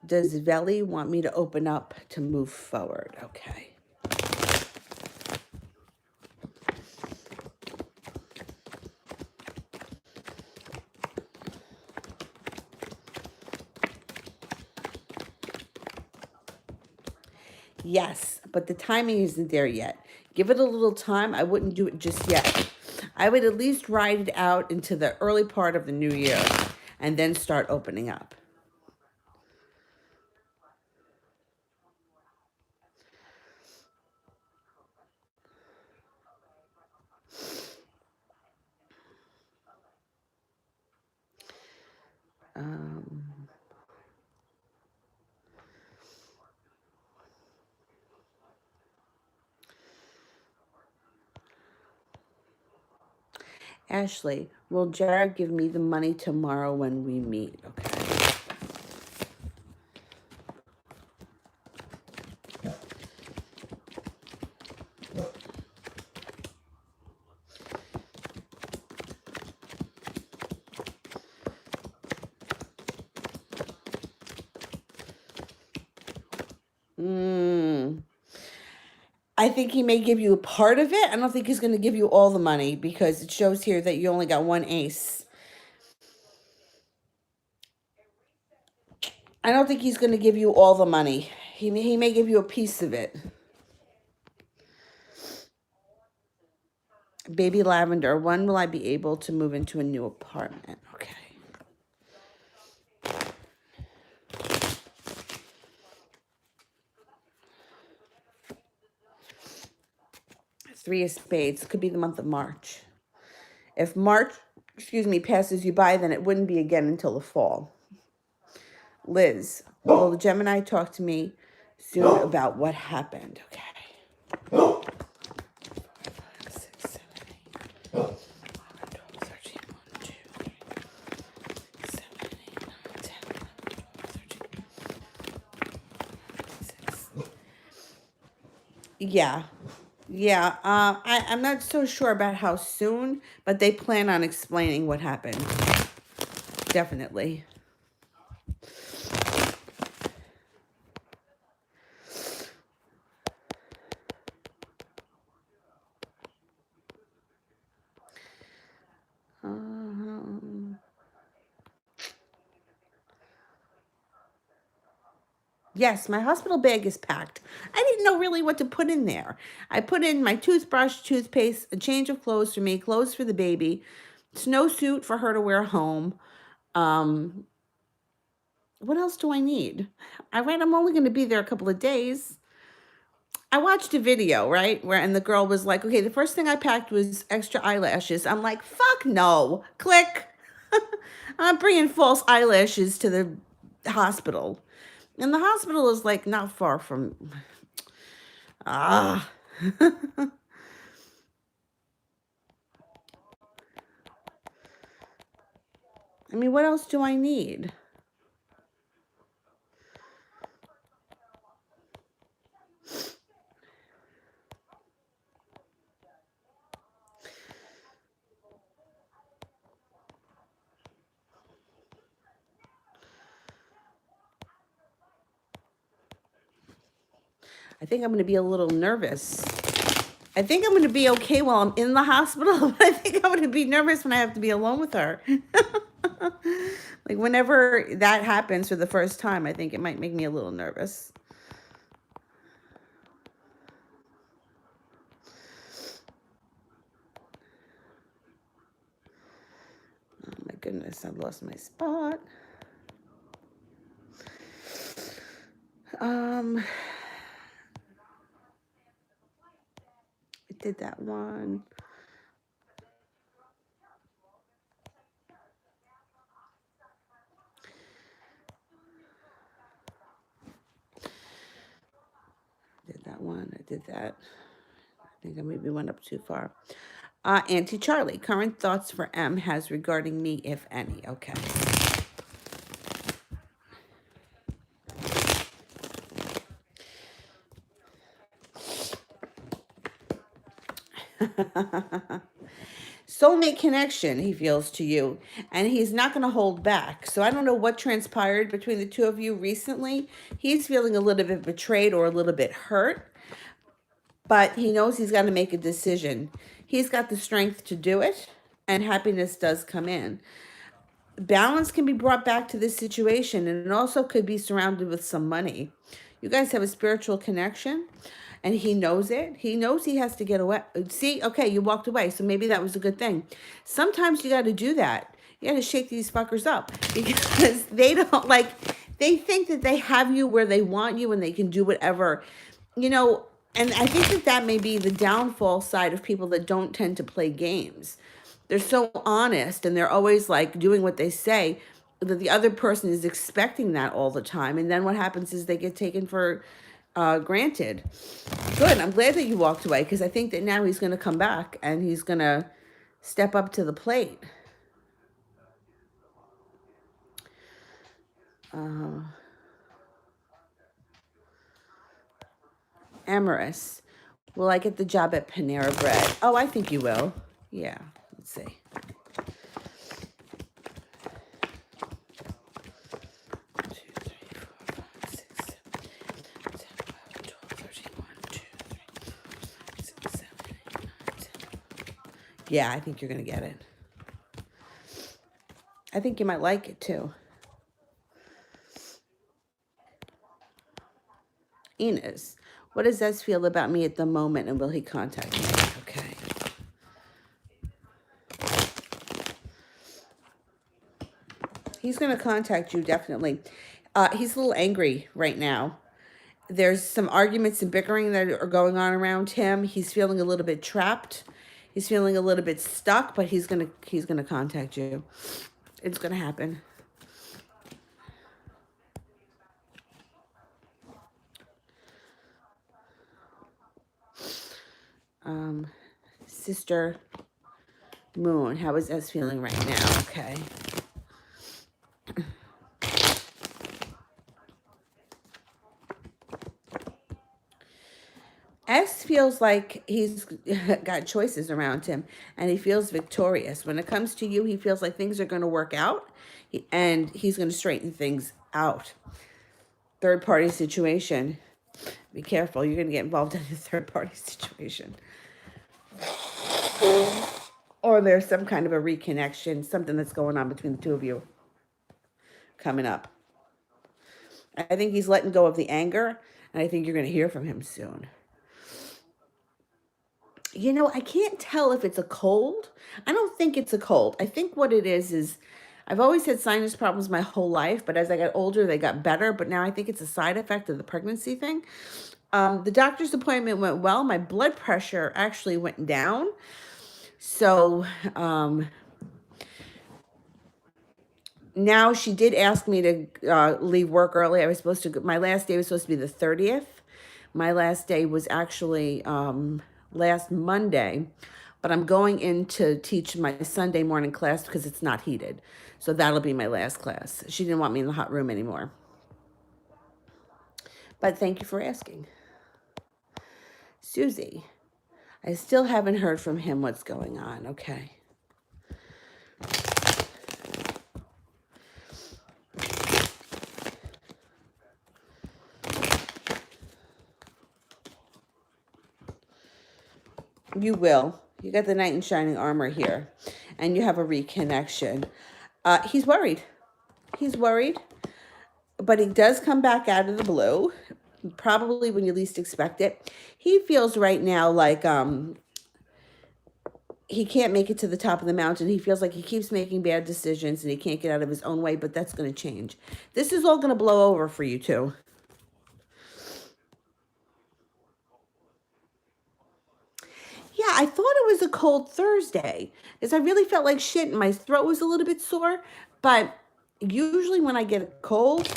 does Veli want me to open up to move forward? Okay. Yes, but the timing isn't there yet. Give it a little time. I wouldn't do it just yet. I would at least ride it out into the early part of the new year and then start opening up. Ashley, will Jared give me the money tomorrow when we meet? Okay. I think he may give you a part of it. I don't think he's going to give you all the money because it shows here that you only got 1 ace. I don't think he's going to give you all the money. He may give you a piece of it. Baby Lavender, when will I be able to move into a new apartment? Okay. Three of Spades. Could be the month of March. If March, passes you by, then it wouldn't be again until the fall. Liz, will the Gemini talk to me soon about what happened? Okay. 5, 6, 7, 8, 9, 12, 13, 1, 2, 3, 7, 8, 9, 10, 11, 12, 13, 6. Yeah. Yeah, I'm not so sure about how soon, but they plan on explaining what happened. Definitely. Yes, my hospital bag is packed. I didn't know really what to put in there. I put in my toothbrush, toothpaste, a change of clothes for me, clothes for the baby, snowsuit for her to wear home. What else do I need? I'm only going to be there a couple of days. I watched a video, right? And the girl was like, okay, the first thing I packed was extra eyelashes. I'm like, fuck no. Click. I'm bringing false eyelashes to the hospital. And the hospital is like not far from. Ah. I mean, what else do I need? I think I'm going to be a little nervous. I think I'm going to be okay while I'm in the hospital, but I think I'm going to be nervous when I have to be alone with her. Like whenever that happens for the first time, I think it might make me a little nervous. Oh my goodness, I've lost my spot. I did that one. Did that one. I did that. I think I maybe went up too far. Auntie Charlie, current thoughts for M has regarding me, if any. Okay. Soulmate connection, he feels to you, and he's not going to hold back. So I don't know what transpired between the two of you recently. He's feeling a little bit betrayed or a little bit hurt, but he knows he's got to make a decision. He's got the strength to do it, and happiness does come in. Balance can be brought back to this situation, and it also could be surrounded with some money. You guys have a spiritual connection, and he knows it. He knows he has to get away. See, okay, you walked away, so maybe that was a good thing. Sometimes you got to do that. You got to shake these fuckers up because they don't like, they think that they have you where they want you and they can do whatever, you know. And I think that that may be the downfall side of people that don't tend to play games. They're so honest and they're always like doing what they say that the other person is expecting that all the time. And then what happens is they get taken for granted. Good. I'm glad that you walked away because I think that now he's going to come back and he's going to step up to the plate. Amorous. Will I get the job at Panera Bread? Oh, I think you will. Yeah. Let's see. Yeah, I think you're going to get it. I think you might like it too. Enos, what does Ez feel about me at the moment and will he contact me? Okay. He's going to contact you, definitely. He's a little angry right now. There's some arguments and bickering that are going on around him. He's feeling a little bit trapped. He's feeling a little bit stuck, but he's gonna contact you. It's gonna happen. Sister Moon, how is Ez feeling right now? Okay. S feels like he's got choices around him and he feels victorious. When it comes to you, he feels like things are going to work out and he's going to straighten things out. Third party situation. Be careful. You're going to get involved in a third party situation. Or there's some kind of a reconnection, something that's going on between the two of you coming up. I think he's letting go of the anger and I think you're going to hear from him soon. You know, I can't tell if it's a cold. I don't think it's a cold. I think what it is I've always had sinus problems my whole life, but as I got older, they got better. But now I think it's a side effect of the pregnancy thing. The doctor's appointment went well. My blood pressure actually went down. So Now she did ask me to leave work early. I was supposed to, my last day was supposed to be the 30th. My last day was actually last Monday, but I'm going in to teach my Sunday morning class because it's not heated. So that'll be my last class. She didn't want me in the hot room anymore. But thank you for asking. Susie, I still haven't heard from him what's going on. Okay. You will. You got the knight in shining armor here, and you have a reconnection. He's worried. He's worried, but he does come back out of the blue, probably when you least expect it. He feels right now like he can't make it to the top of the mountain. He feels like he keeps making bad decisions and he can't get out of his own way, but that's going to change. This is all going to blow over for you too. Yeah, I thought it was a cold Thursday because I really felt like shit and my throat was a little bit sore. But usually when I get a cold,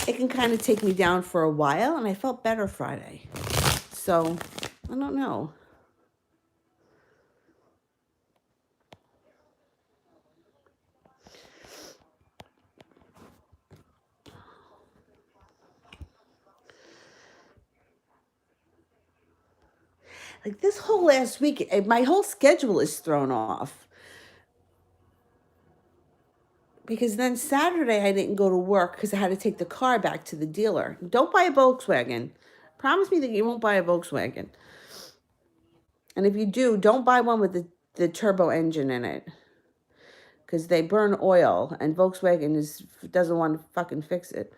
it can kind of take me down for a while, and I felt better Friday. So, I don't know. Like this whole last week, my whole schedule is thrown off. Because then Saturday I didn't go to work because I had to take the car back to the dealer. Don't buy a Volkswagen. Promise me that you won't buy a Volkswagen. And if you do, don't buy one with the turbo engine in it. Because they burn oil and Volkswagen doesn't want to fucking fix it.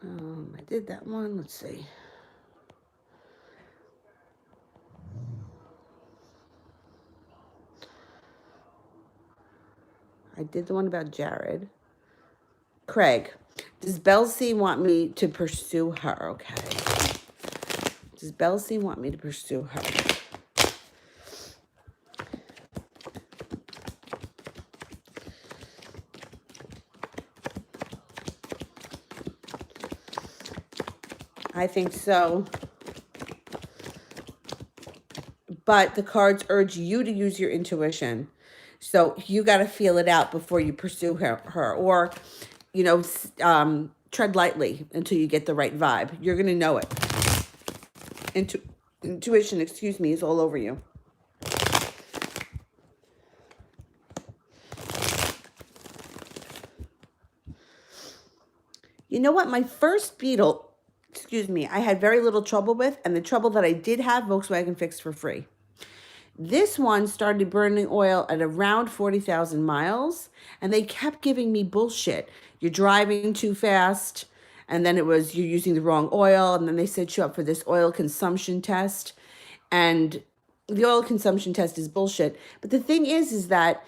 I did that one. Let's see. I did the one about Jared. Craig, does Belsey want me to pursue her? Okay. Does Belsey want me to pursue her? I think so. But the cards urge you to use your intuition. So you got to feel it out before you pursue her. Or, tread lightly until you get the right vibe. You're going to know it. Intuition, is all over you. You know what? My first Beetle, I had very little trouble with, and the trouble that I did have, Volkswagen fixed for free. This one started burning oil at around 40,000 miles, and they kept giving me bullshit. You're driving too fast, and then it was you're using the wrong oil, and then they set you up for this oil consumption test, and the oil consumption test is bullshit. But the thing is that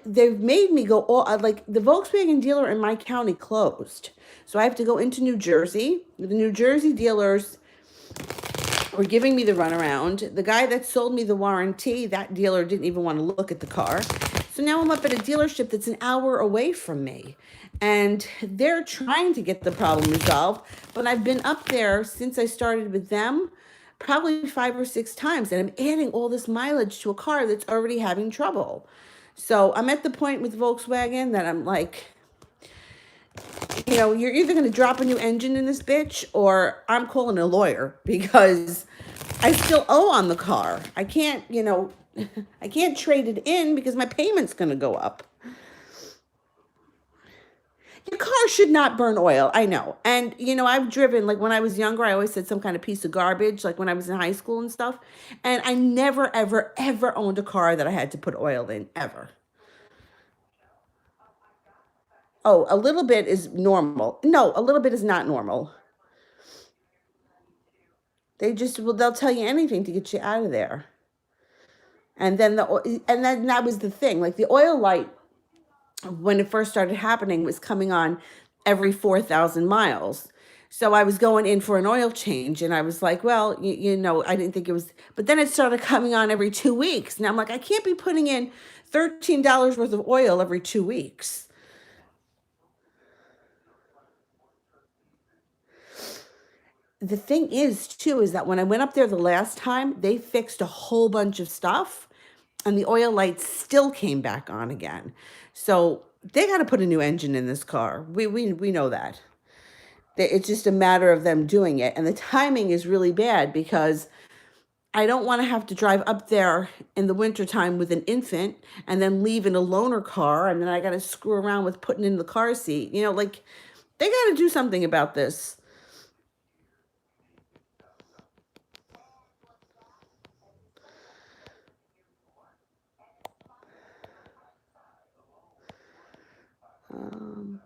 they've made me go all like the Volkswagen dealer in my county closed, so I have to go into New Jersey. The New Jersey dealers were giving me the runaround. The guy that sold me the warranty, that dealer didn't even want to look at the car. So now I'm up at a dealership that's an hour away from me. And they're trying to get the problem resolved. But I've been up there since I started with them probably 5 or 6 times. And I'm adding all this mileage to a car that's already having trouble. So I'm at the point with Volkswagen that I'm like, you're either going to drop a new engine in this bitch or I'm calling a lawyer because I still owe on the car. I can't, I can't trade it in because my payment's going to go up. Your car should not burn oil. I know. And, I've driven, like when I was younger, I always said some kind of piece of garbage, like when I was in high school and stuff. And I never, ever, ever owned a car that I had to put oil in, ever. Oh, a little bit is normal. No, a little bit is not normal. They'll tell you anything to get you out of there. And then that was the thing. Like the oil light, when it first started happening, was coming on every 4,000 miles. So I was going in for an oil change and I was like, well, I didn't think it was, but then it started coming on every 2 weeks. Now I'm like, I can't be putting in $13 worth of oil every 2 weeks. The thing is, too, is that when I went up there the last time, they fixed a whole bunch of stuff and the oil lights still came back on again. So they got to put a new engine in this car. We know that. It's just a matter of them doing it. And the timing is really bad because I don't want to have to drive up there in the wintertime with an infant and then leave in a loaner car. And then I got to screw around with putting in the car seat. Like they got to do something about this. Um,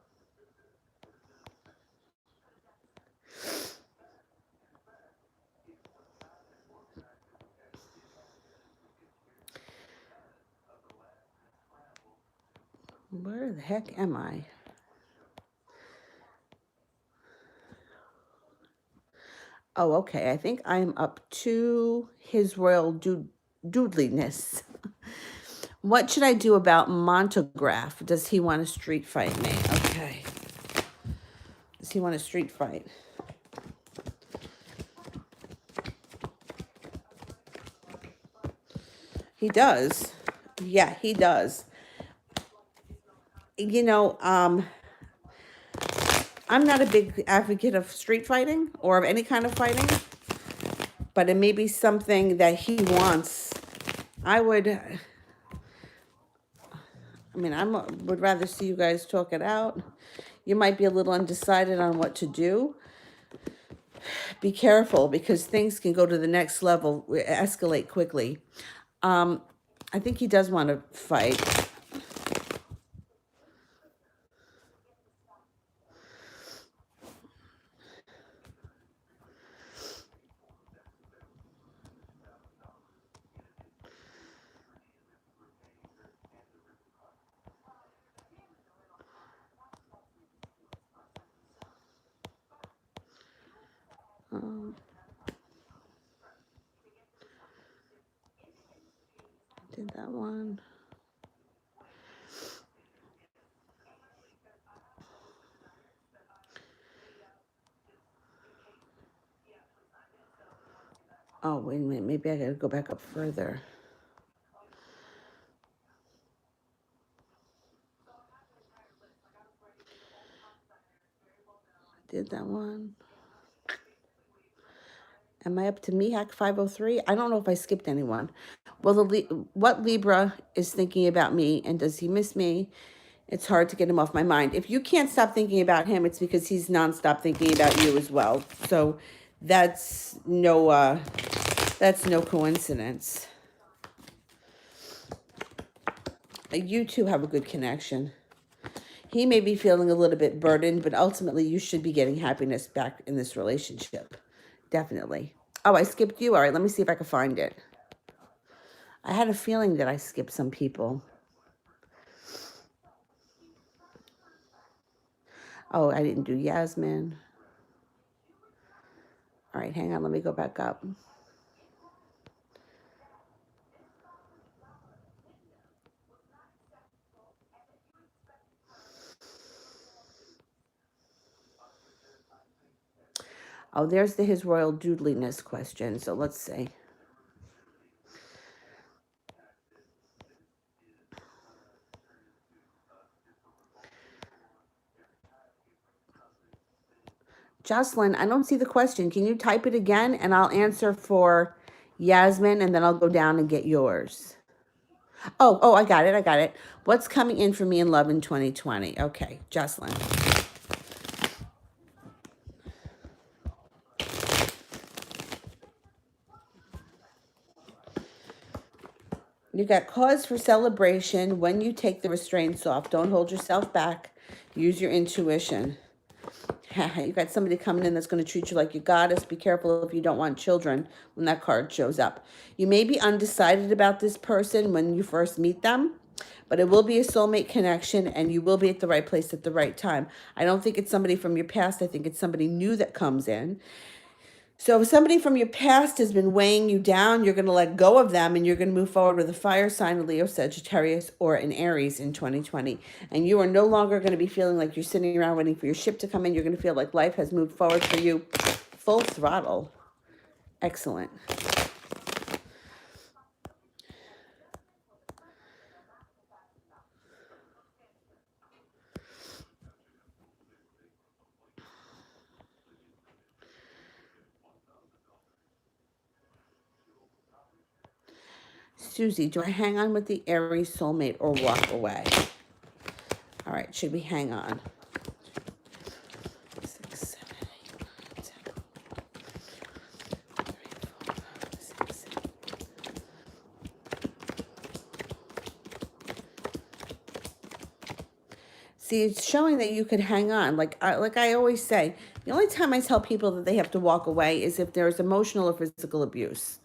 where the heck am I? Oh, okay. I think I'm up to his royal doodliness. What should I do about Montograph? Does he want to street fight me? Okay. Does he want to street fight? He does. Yeah, he does. I'm not a big advocate of street fighting or of any kind of fighting, but it may be something that he wants. I would rather see you guys talk it out. You might be a little undecided on what to do. Be careful because things can go to the next level, escalate quickly. I think he does want to fight. Did that one. Oh, wait a minute. Maybe I got to go back up further. Did that one. Am I up to Mihak 503? I don't know if I skipped anyone. Well, what Libra is thinking about me and does he miss me? It's hard to get him off my mind. If you can't stop thinking about him, it's because he's nonstop thinking about you as well. So that's no coincidence. You two have a good connection. He may be feeling a little bit burdened, but ultimately you should be getting happiness back in this relationship. Definitely. Oh, I skipped you. All right, let me see if I can find it. I had a feeling that I skipped some people. Oh, I didn't do Yasmin. All right, hang on. Let me go back up. Oh, there's the his royal doodliness question. So let's see. Jocelyn, I don't see the question. Can you type it again and I'll answer for Yasmin and then I'll go down and get yours. Oh, I got it. What's coming in for me in love in 2020? Okay, Jocelyn. You got cause for celebration when you take the restraints off. Don't hold yourself back. Use your intuition. You got somebody coming in that's going to treat you like a goddess. Be careful if you don't want children when that card shows up. You may be undecided about this person when you first meet them. But it will be a soulmate connection, and you will be at the right place at the right time. I don't think it's somebody from your past. I think it's somebody new that comes in. So if somebody from your past has been weighing you down, you're going to let go of them, and you're going to move forward with a fire sign, a Leo, Sagittarius, or an Aries in 2020. And you are no longer going to be feeling like you're sitting around waiting for your ship to come in. You're going to feel like life has moved forward for you full throttle. Excellent. Susie, do I hang on with the Aries soulmate or walk away? All right, should we hang on? 6, 7, 8, 9, 10, 3, 4, 5, 6, 7. See, it's showing that you could hang on. Like I always say, the only time I tell people that they have to walk away is if there's emotional or physical abuse.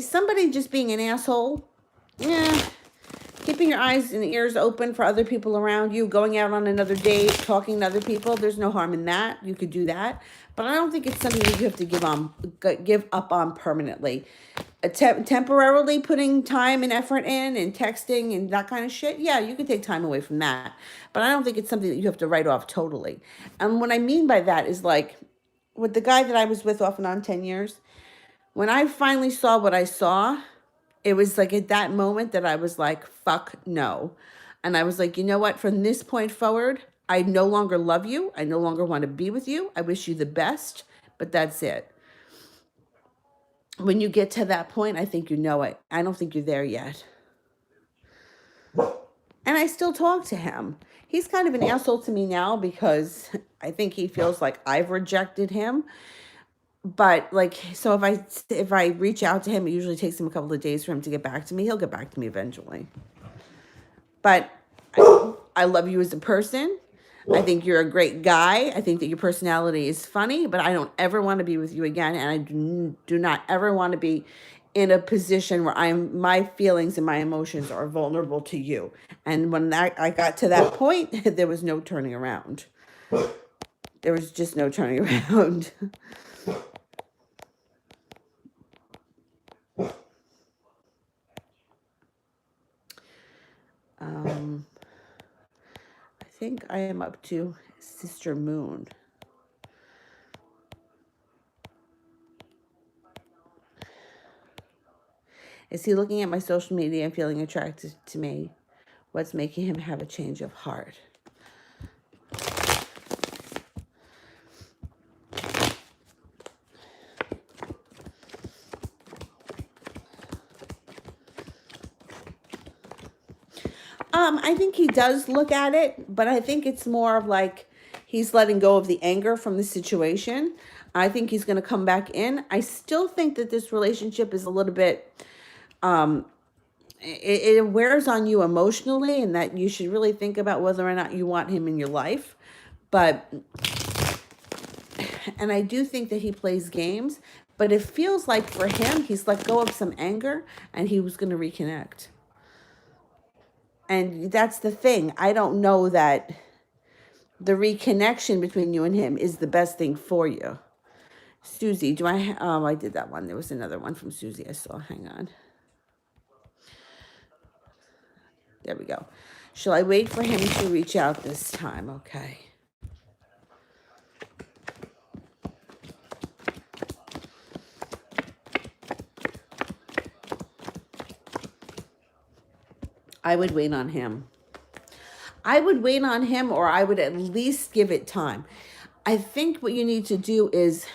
Somebody just being an asshole, yeah. Keeping your eyes and ears open for other people around you, going out on another date, talking to other people, there's no harm in that. You could do that. But I don't think it's something that you have to give up on permanently. Temporarily putting time and effort in and texting and that kind of shit, yeah, you can take time away from that. But I don't think it's something that you have to write off totally. And what I mean by that is like, with the guy that I was with off and on 10 years, when I finally saw what I saw, it was like at that moment that I was like, fuck no. And I was like, you know what? From this point forward, I no longer love you. I no longer want to be with you. I wish you the best, but that's it. When you get to that point, I think you know it. I don't think you're there yet. And I still talk to him. He's kind of an asshole to me now because I think he feels like I've rejected him. But like, so if I reach out to him, it usually takes him a couple of days for him to get back to me. He'll get back to me eventually. But I love you as a person. I think you're a great guy. I think that your personality is funny, but I don't ever want to be with you again. And I do not ever want to be in a position where my feelings and my emotions are vulnerable to you. And when I got to that point, there was no turning around. There was just no turning around. I think I am up to Sister Moon. Is he looking at my social media and feeling attracted to me? What's making him have a change of heart? I think he does look at it, but I think it's more of like he's letting go of the anger from the situation. I think he's going to come back in. I still think that this relationship is a little bit, it wears on you emotionally, and that you should really think about whether or not you want him in your life. And I do think that he plays games, but it feels like for him, he's let go of some anger and he was going to reconnect. And that's the thing. I don't know that the reconnection between you and him is the best thing for you. Susie, I did that one. There was another one from Susie I saw. Hang on. There we go. Shall I wait for him to reach out this time? Okay. I would wait on him. I would wait on him, or I would at least give it time. I think what you need to do is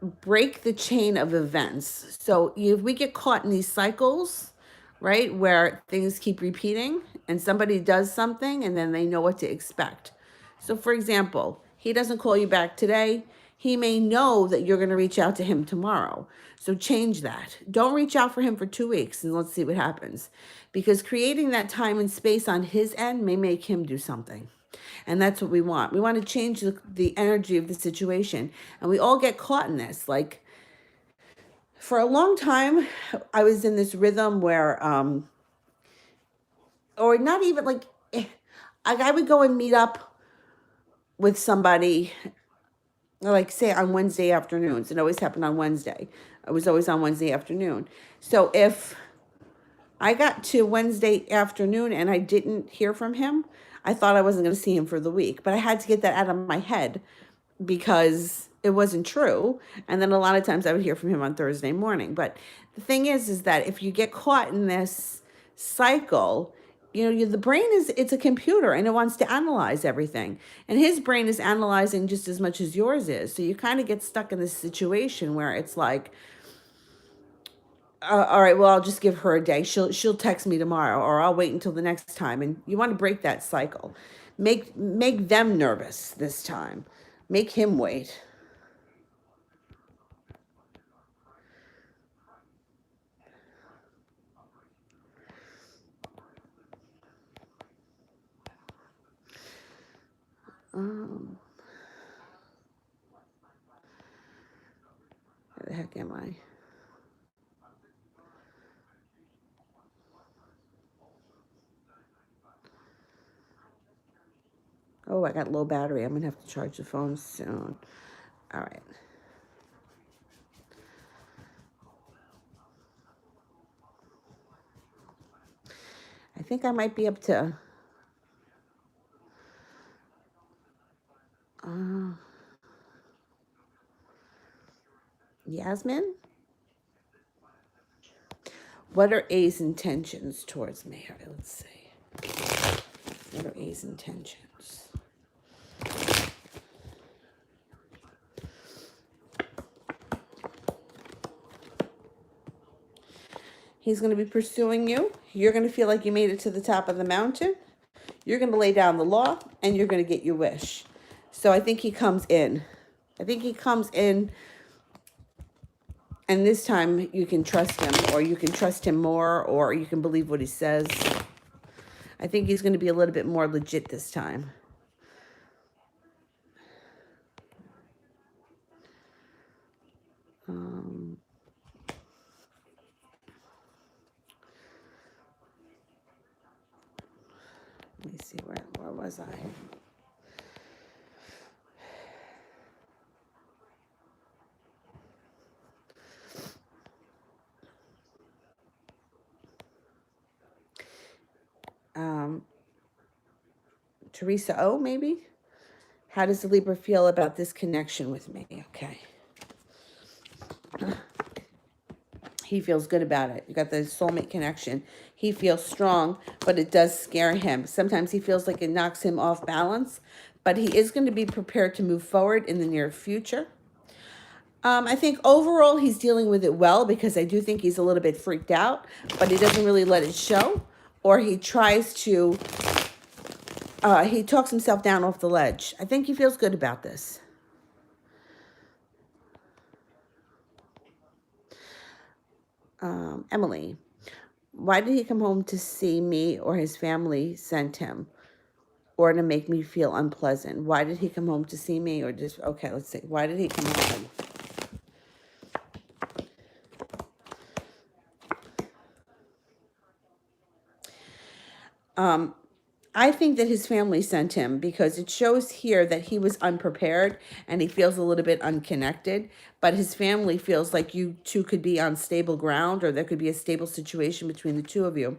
break the chain of events. So if we get caught in these cycles, right, where things keep repeating and somebody does something and then they know what to expect. So for example, he doesn't call you back today. He may know that you're going to reach out to him tomorrow. So change that. Don't reach out for him for 2 weeks and let's see what happens. Because creating that time and space on his end may make him do something. And that's what we want. We want to change the energy of the situation. And we all get caught in this. Like, For a long time, I was in this rhythm where, or not even like, I would go and meet up with somebody, like say on Wednesday afternoons. It always happened on Wednesday. It was always on Wednesday afternoon. So if I got to Wednesday afternoon and I didn't hear from him, I thought I wasn't going to see him for the week. But I had to get that out of my head because it wasn't true. And then a lot of times I would hear from him on Thursday morning. But the thing is that if you get caught in this cycle, the brain it's a computer and it wants to analyze everything. And his brain is analyzing just as much as yours is. So you kind of get stuck in this situation where it's like, all right, well, I'll just give her a day. She'll text me tomorrow, or I'll wait until the next time. And you want to break that cycle. Make them nervous this time. Make him wait. Where the heck am I? Oh, I got low battery. I'm going to have to charge the phone soon. All right. I think I might be up to... Yasmin? What are A's intentions towards me? All right, let's see. What are A's intentions? He's going to be pursuing you. You're going to feel like you made it to the top of the mountain. You're going to lay down the law, and you're going to get your wish. So I think he comes in. And this time you can trust him, or you can trust him more, or you can believe what he says. I think he's going to be a little bit more legit this time. Let me see, where was I? Teresa O, maybe? How does the Libra feel about this connection with me? Okay. He feels good about it. You got the soulmate connection. He feels strong, but it does scare him. Sometimes he feels like it knocks him off balance, but he is going to be prepared to move forward in the near future. I think overall he's dealing with it well, because I do think he's a little bit freaked out, but he doesn't really let it show, or he tries to, he talks himself down off the ledge. I think he feels good about this. Emily, why did he come home to see me, or his family sent him, or to make me feel unpleasant? Why did he come home to see me, or just, okay, let's see. Why did he come home? I think that his family sent him, because it shows here that he was unprepared and he feels a little bit unconnected, but his family feels like you two could be on stable ground, or there could be a stable situation between the two of you.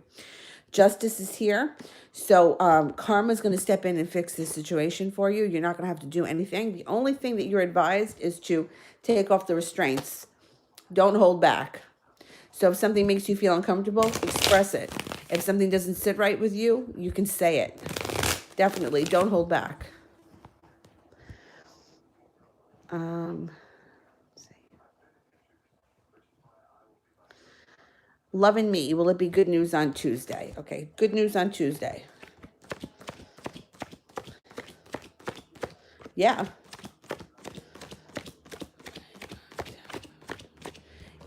Justice is here. So karma is going to step in and fix this situation for you. You're not going to have to do anything. The only thing that you're advised is to take off the restraints. Don't hold back. So if something makes you feel uncomfortable, express it. If something doesn't sit right with you, you can say it. Definitely, don't hold back. Let's see. Love and me, will it be good news on Tuesday? Okay, good news on Tuesday. Yeah.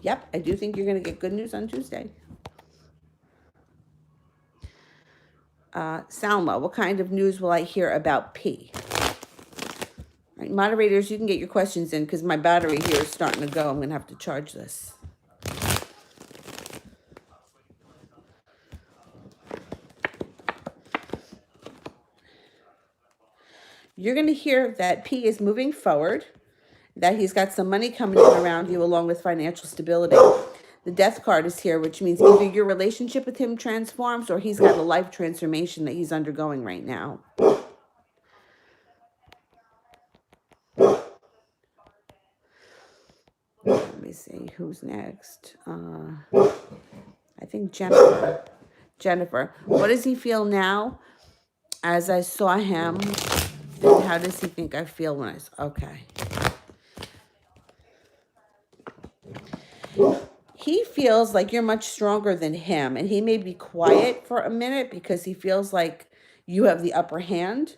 Yep, I do think you're going to get good news on Tuesday. Salma, what kind of news will I hear about P? All right, moderators, you can get your questions in, because my battery here is starting to go. I'm going to have to charge this. You're going to hear that P is moving forward, that he's got some money coming in around you along with financial stability. The death card is here, which means either your relationship with him transforms or he's got a life transformation that he's undergoing right now. Let me see who's next. I think Jennifer. Jennifer, what does he feel now as I saw him? And how does he think I feel when I saw? Okay. He feels like you're much stronger than him, and he may be quiet for a minute because he feels like you have the upper hand.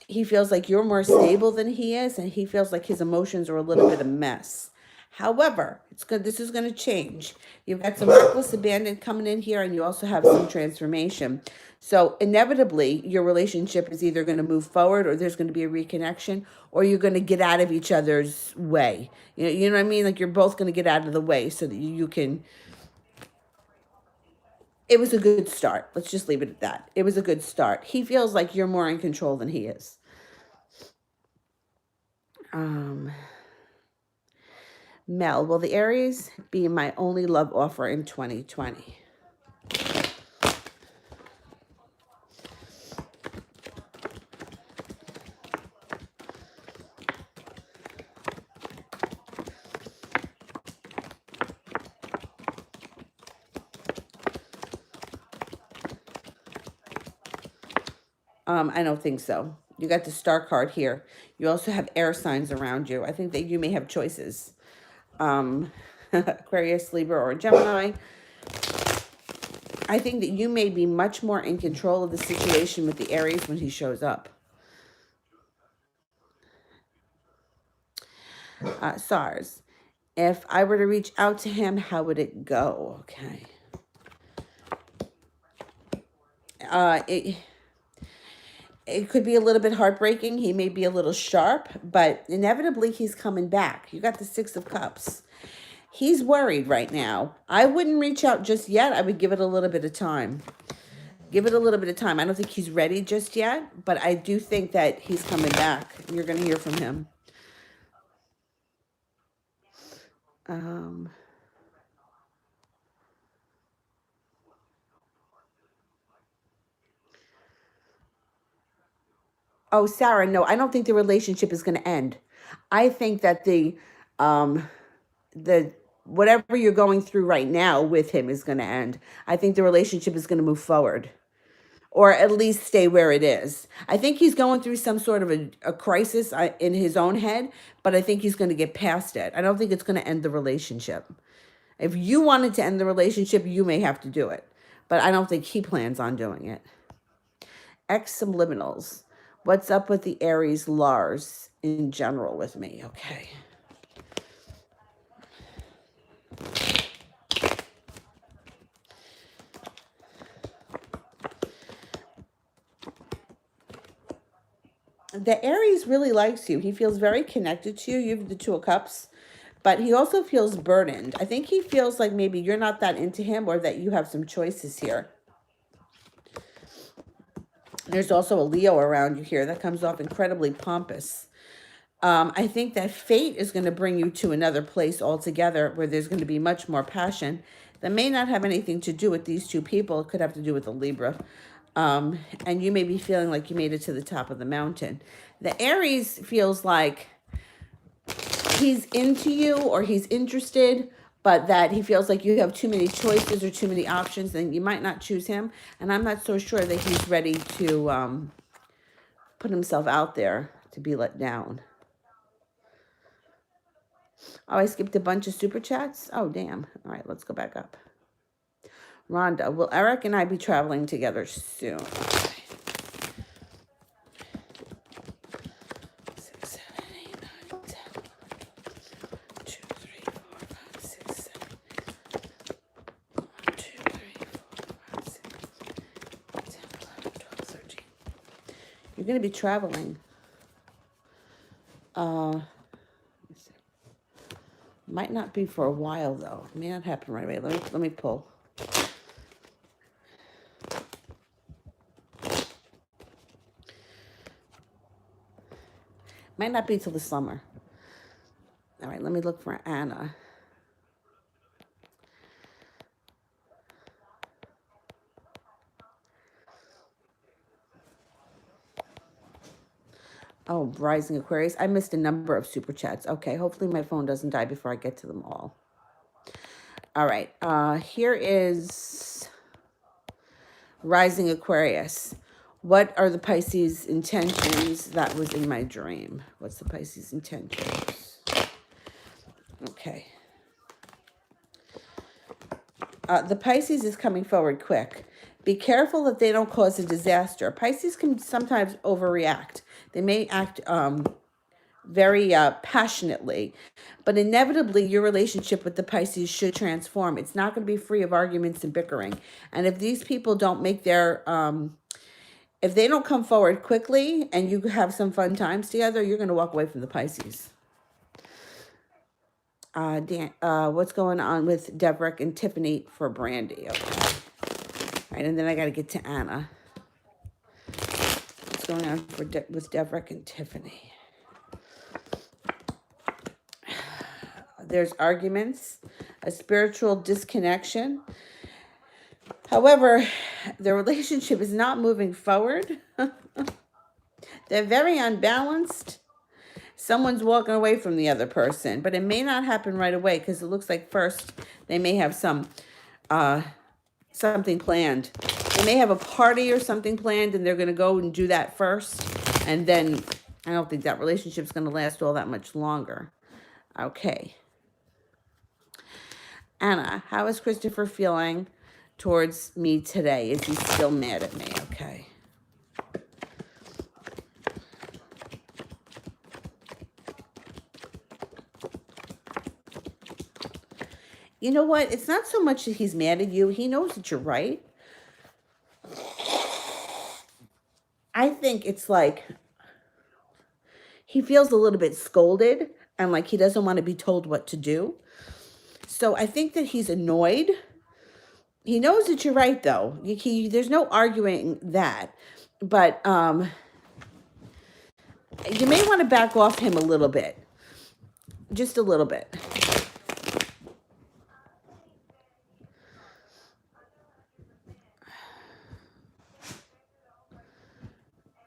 He feels like you're more stable than he is, and he feels like his emotions are a little bit of a mess. However, it's good. This is going to change. You've got some reckless abandon coming in here, and you also have some transformation. So inevitably, your relationship is either going to move forward, or there's going to be a reconnection, or you're going to get out of each other's way. You know what I mean? Like you're both going to get out of the way so that you can. It was a good start. Let's just leave it at that. It was a good start. He feels like you're more in control than he is. Mel, will the Aries be my only love offer in 2020? I don't think so. You got the star card here. You also have air signs around you. I think that you may have choices. Aquarius, Libra, or Gemini. I think that you may be much more in control of the situation with the Aries when he shows up. SARS. If I were to reach out to him, how would it go? Okay. It could be a little bit heartbreaking. He may be a little sharp, but inevitably he's coming back. You got the Six of Cups. He's worried right now. I wouldn't reach out just yet. I would give it a little bit of time. Give it a little bit of time. I don't think he's ready just yet, but I do think that he's coming back. You're going to hear from him. Oh, Sarah, no, I don't think the relationship is going to end. I think that the whatever you're going through right now with him is going to end. I think the relationship is going to move forward, or at least stay where it is. I think he's going through some sort of a crisis in his own head, but I think he's going to get past it. I don't think it's going to end the relationship. If you wanted to end the relationship, you may have to do it, but I don't think he plans on doing it. X subliminals. What's up with the Aries Lars in general with me? Okay. The Aries really likes you. He feels very connected to you. You have the Two of Cups, but he also feels burdened. I think he feels like maybe you're not that into him, or that you have some choices here. There's also a Leo around you here. That comes off incredibly pompous. I think that fate is going to bring you to another place altogether where there's going to be much more passion that may not have anything to do with these two people. It could have to do with the Libra. And you may be feeling like you made it to the top of the mountain. The Aries feels like he's into you, or he's interested, but that he feels like you have too many choices or too many options, and you might not choose him. And I'm not so sure that he's ready to put himself out there to be let down. Oh, I skipped a bunch of super chats. Oh, damn. All right, let's go back up. Rhonda, will Eric and I be traveling together soon? Okay. 6, 7, 8, 9, 10, 2, 3, 4, 5, 6, 7. 1, 2, 3, 4, 5, 6, 10, 11, 12, 13. You're going to be traveling. Might not be for a while, though. It may not happen right away. Let me pull. Might not be till the summer. All right, let me look for Anna. Oh, Rising Aquarius. I missed a number of super chats. Okay, hopefully my phone doesn't die before I get to them all. All right, here is Rising Aquarius. What are the Pisces intentions? That was in my dream. What's the Pisces intentions? Okay. The Pisces is coming forward quick. Be careful that they don't cause a disaster. Pisces can sometimes overreact. They may act very passionately, but inevitably your relationship with the Pisces should transform. It's not going to be free of arguments and bickering. And if these people don't make their, if they don't come forward quickly and you have some fun times together, you're going to walk away from the Pisces. Dan, what's going on with Deverick and Tiffany for Brandy? Okay. All right, and then I got to get to Anna. What's going on with Deverick and Tiffany? There's arguments, a spiritual disconnection. However, the relationship is not moving forward. They're very unbalanced. Someone's walking away from the other person, but it may not happen right away because it looks like first they may have some something planned. They may have a party or something planned and they're going to go and do that first. And then I don't think that relationship's going to last all that much longer. Okay. Anna, how is Christopher feeling towards me today? Is he still mad at me? Okay. You know what? It's not so much that he's mad at you. He knows that you're right. I think it's like he feels a little bit scolded and like he doesn't want to be told what to do. So I think that he's annoyed. He knows that you're right, though. There's no arguing that. But you may want to back off him a little bit. Just a little bit.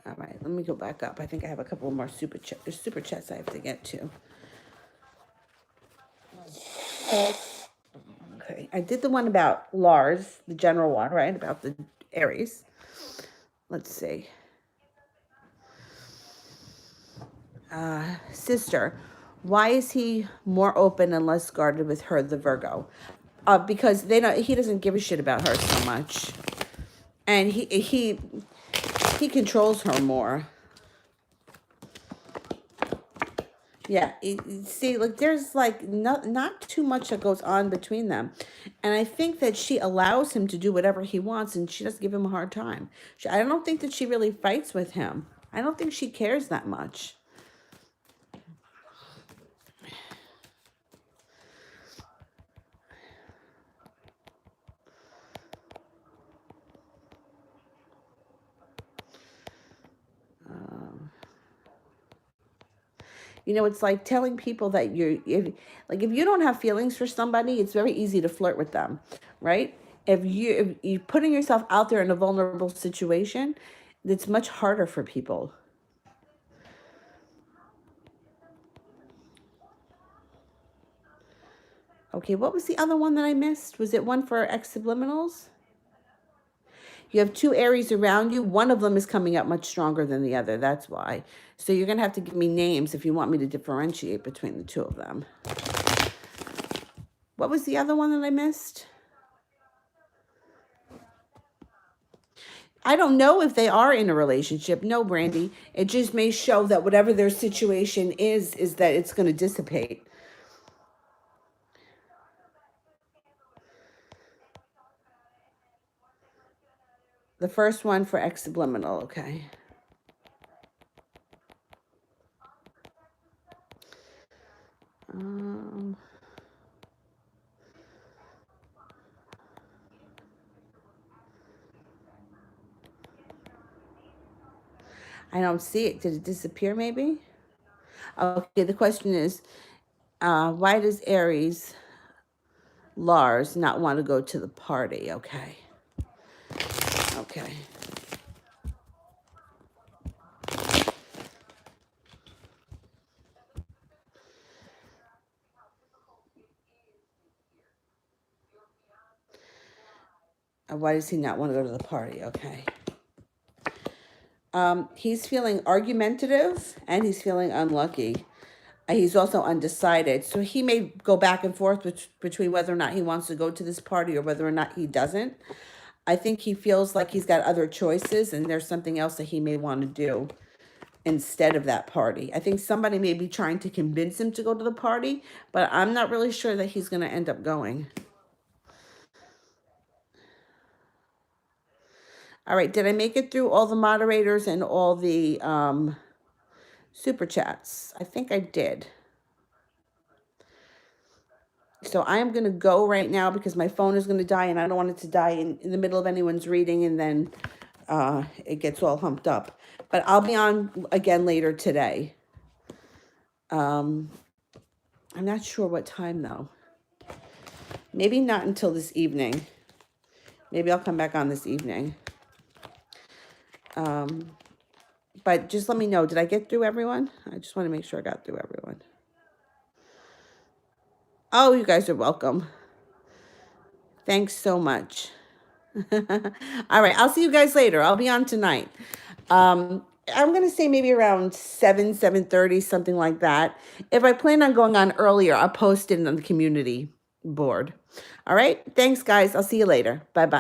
All right, let me go back up. I think I have a couple more super chats I have to get to. Okay, I did the one about Lars, the general one, right? About the Aries. Let's see. Sister, why is he more open and less guarded with her, the Virgo? Because he doesn't give a shit about her so much, and he controls her more. Yeah, see, like there's like not too much that goes on between them, and I think that she allows him to do whatever he wants, and she doesn't give him a hard time. I don't think that she really fights with him. I don't think she cares that much. You know, it's like telling people that if you don't have feelings for somebody, it's very easy to flirt with them, right? If you're putting yourself out there in a vulnerable situation, it's much harder for people. Okay, what was the other one that I missed? Was it one for ex-subliminals? You have two Aries around you. One of them is coming up much stronger than the other. That's why. So you're going to have to give me names if you want me to differentiate between the two of them. What was the other one that I missed? I don't know if they are in a relationship. No, Brandy. It just may show that whatever their situation is that it's going to dissipate. The first one for ex-subliminal, okay. I don't see it. Did it disappear maybe? Okay, the question is, why does Aries Lars not want to go to the party? Okay. Okay. Why does he not want to go to the party? Okay. He's feeling argumentative and he's feeling unlucky. He's also undecided. So he may go back and forth between whether or not he wants to go to this party or whether or not he doesn't. I think he feels like he's got other choices and there's something else that he may want to do instead of that party. I think somebody may be trying to convince him to go to the party, but I'm not really sure that he's going to end up going. All right, did I make it through all the moderators and all the super chats? I think I did. So I am going to go right now because my phone is going to die and I don't want it to die in the middle of anyone's reading and then it gets all humped up. But I'll be on again later today. I'm not sure what time though. Maybe not until this evening. Maybe I'll come back on this evening. But just let me know. Did I get through everyone? I just want to make sure I got through everyone. Oh, you guys are welcome. Thanks so much. All right, I'll see you guys later. I'll be on tonight. I'm going to say maybe around 7:30, something like that. If I plan on going on earlier, I'll post it on the community board. All right, thanks, guys. I'll see you later. Bye-bye.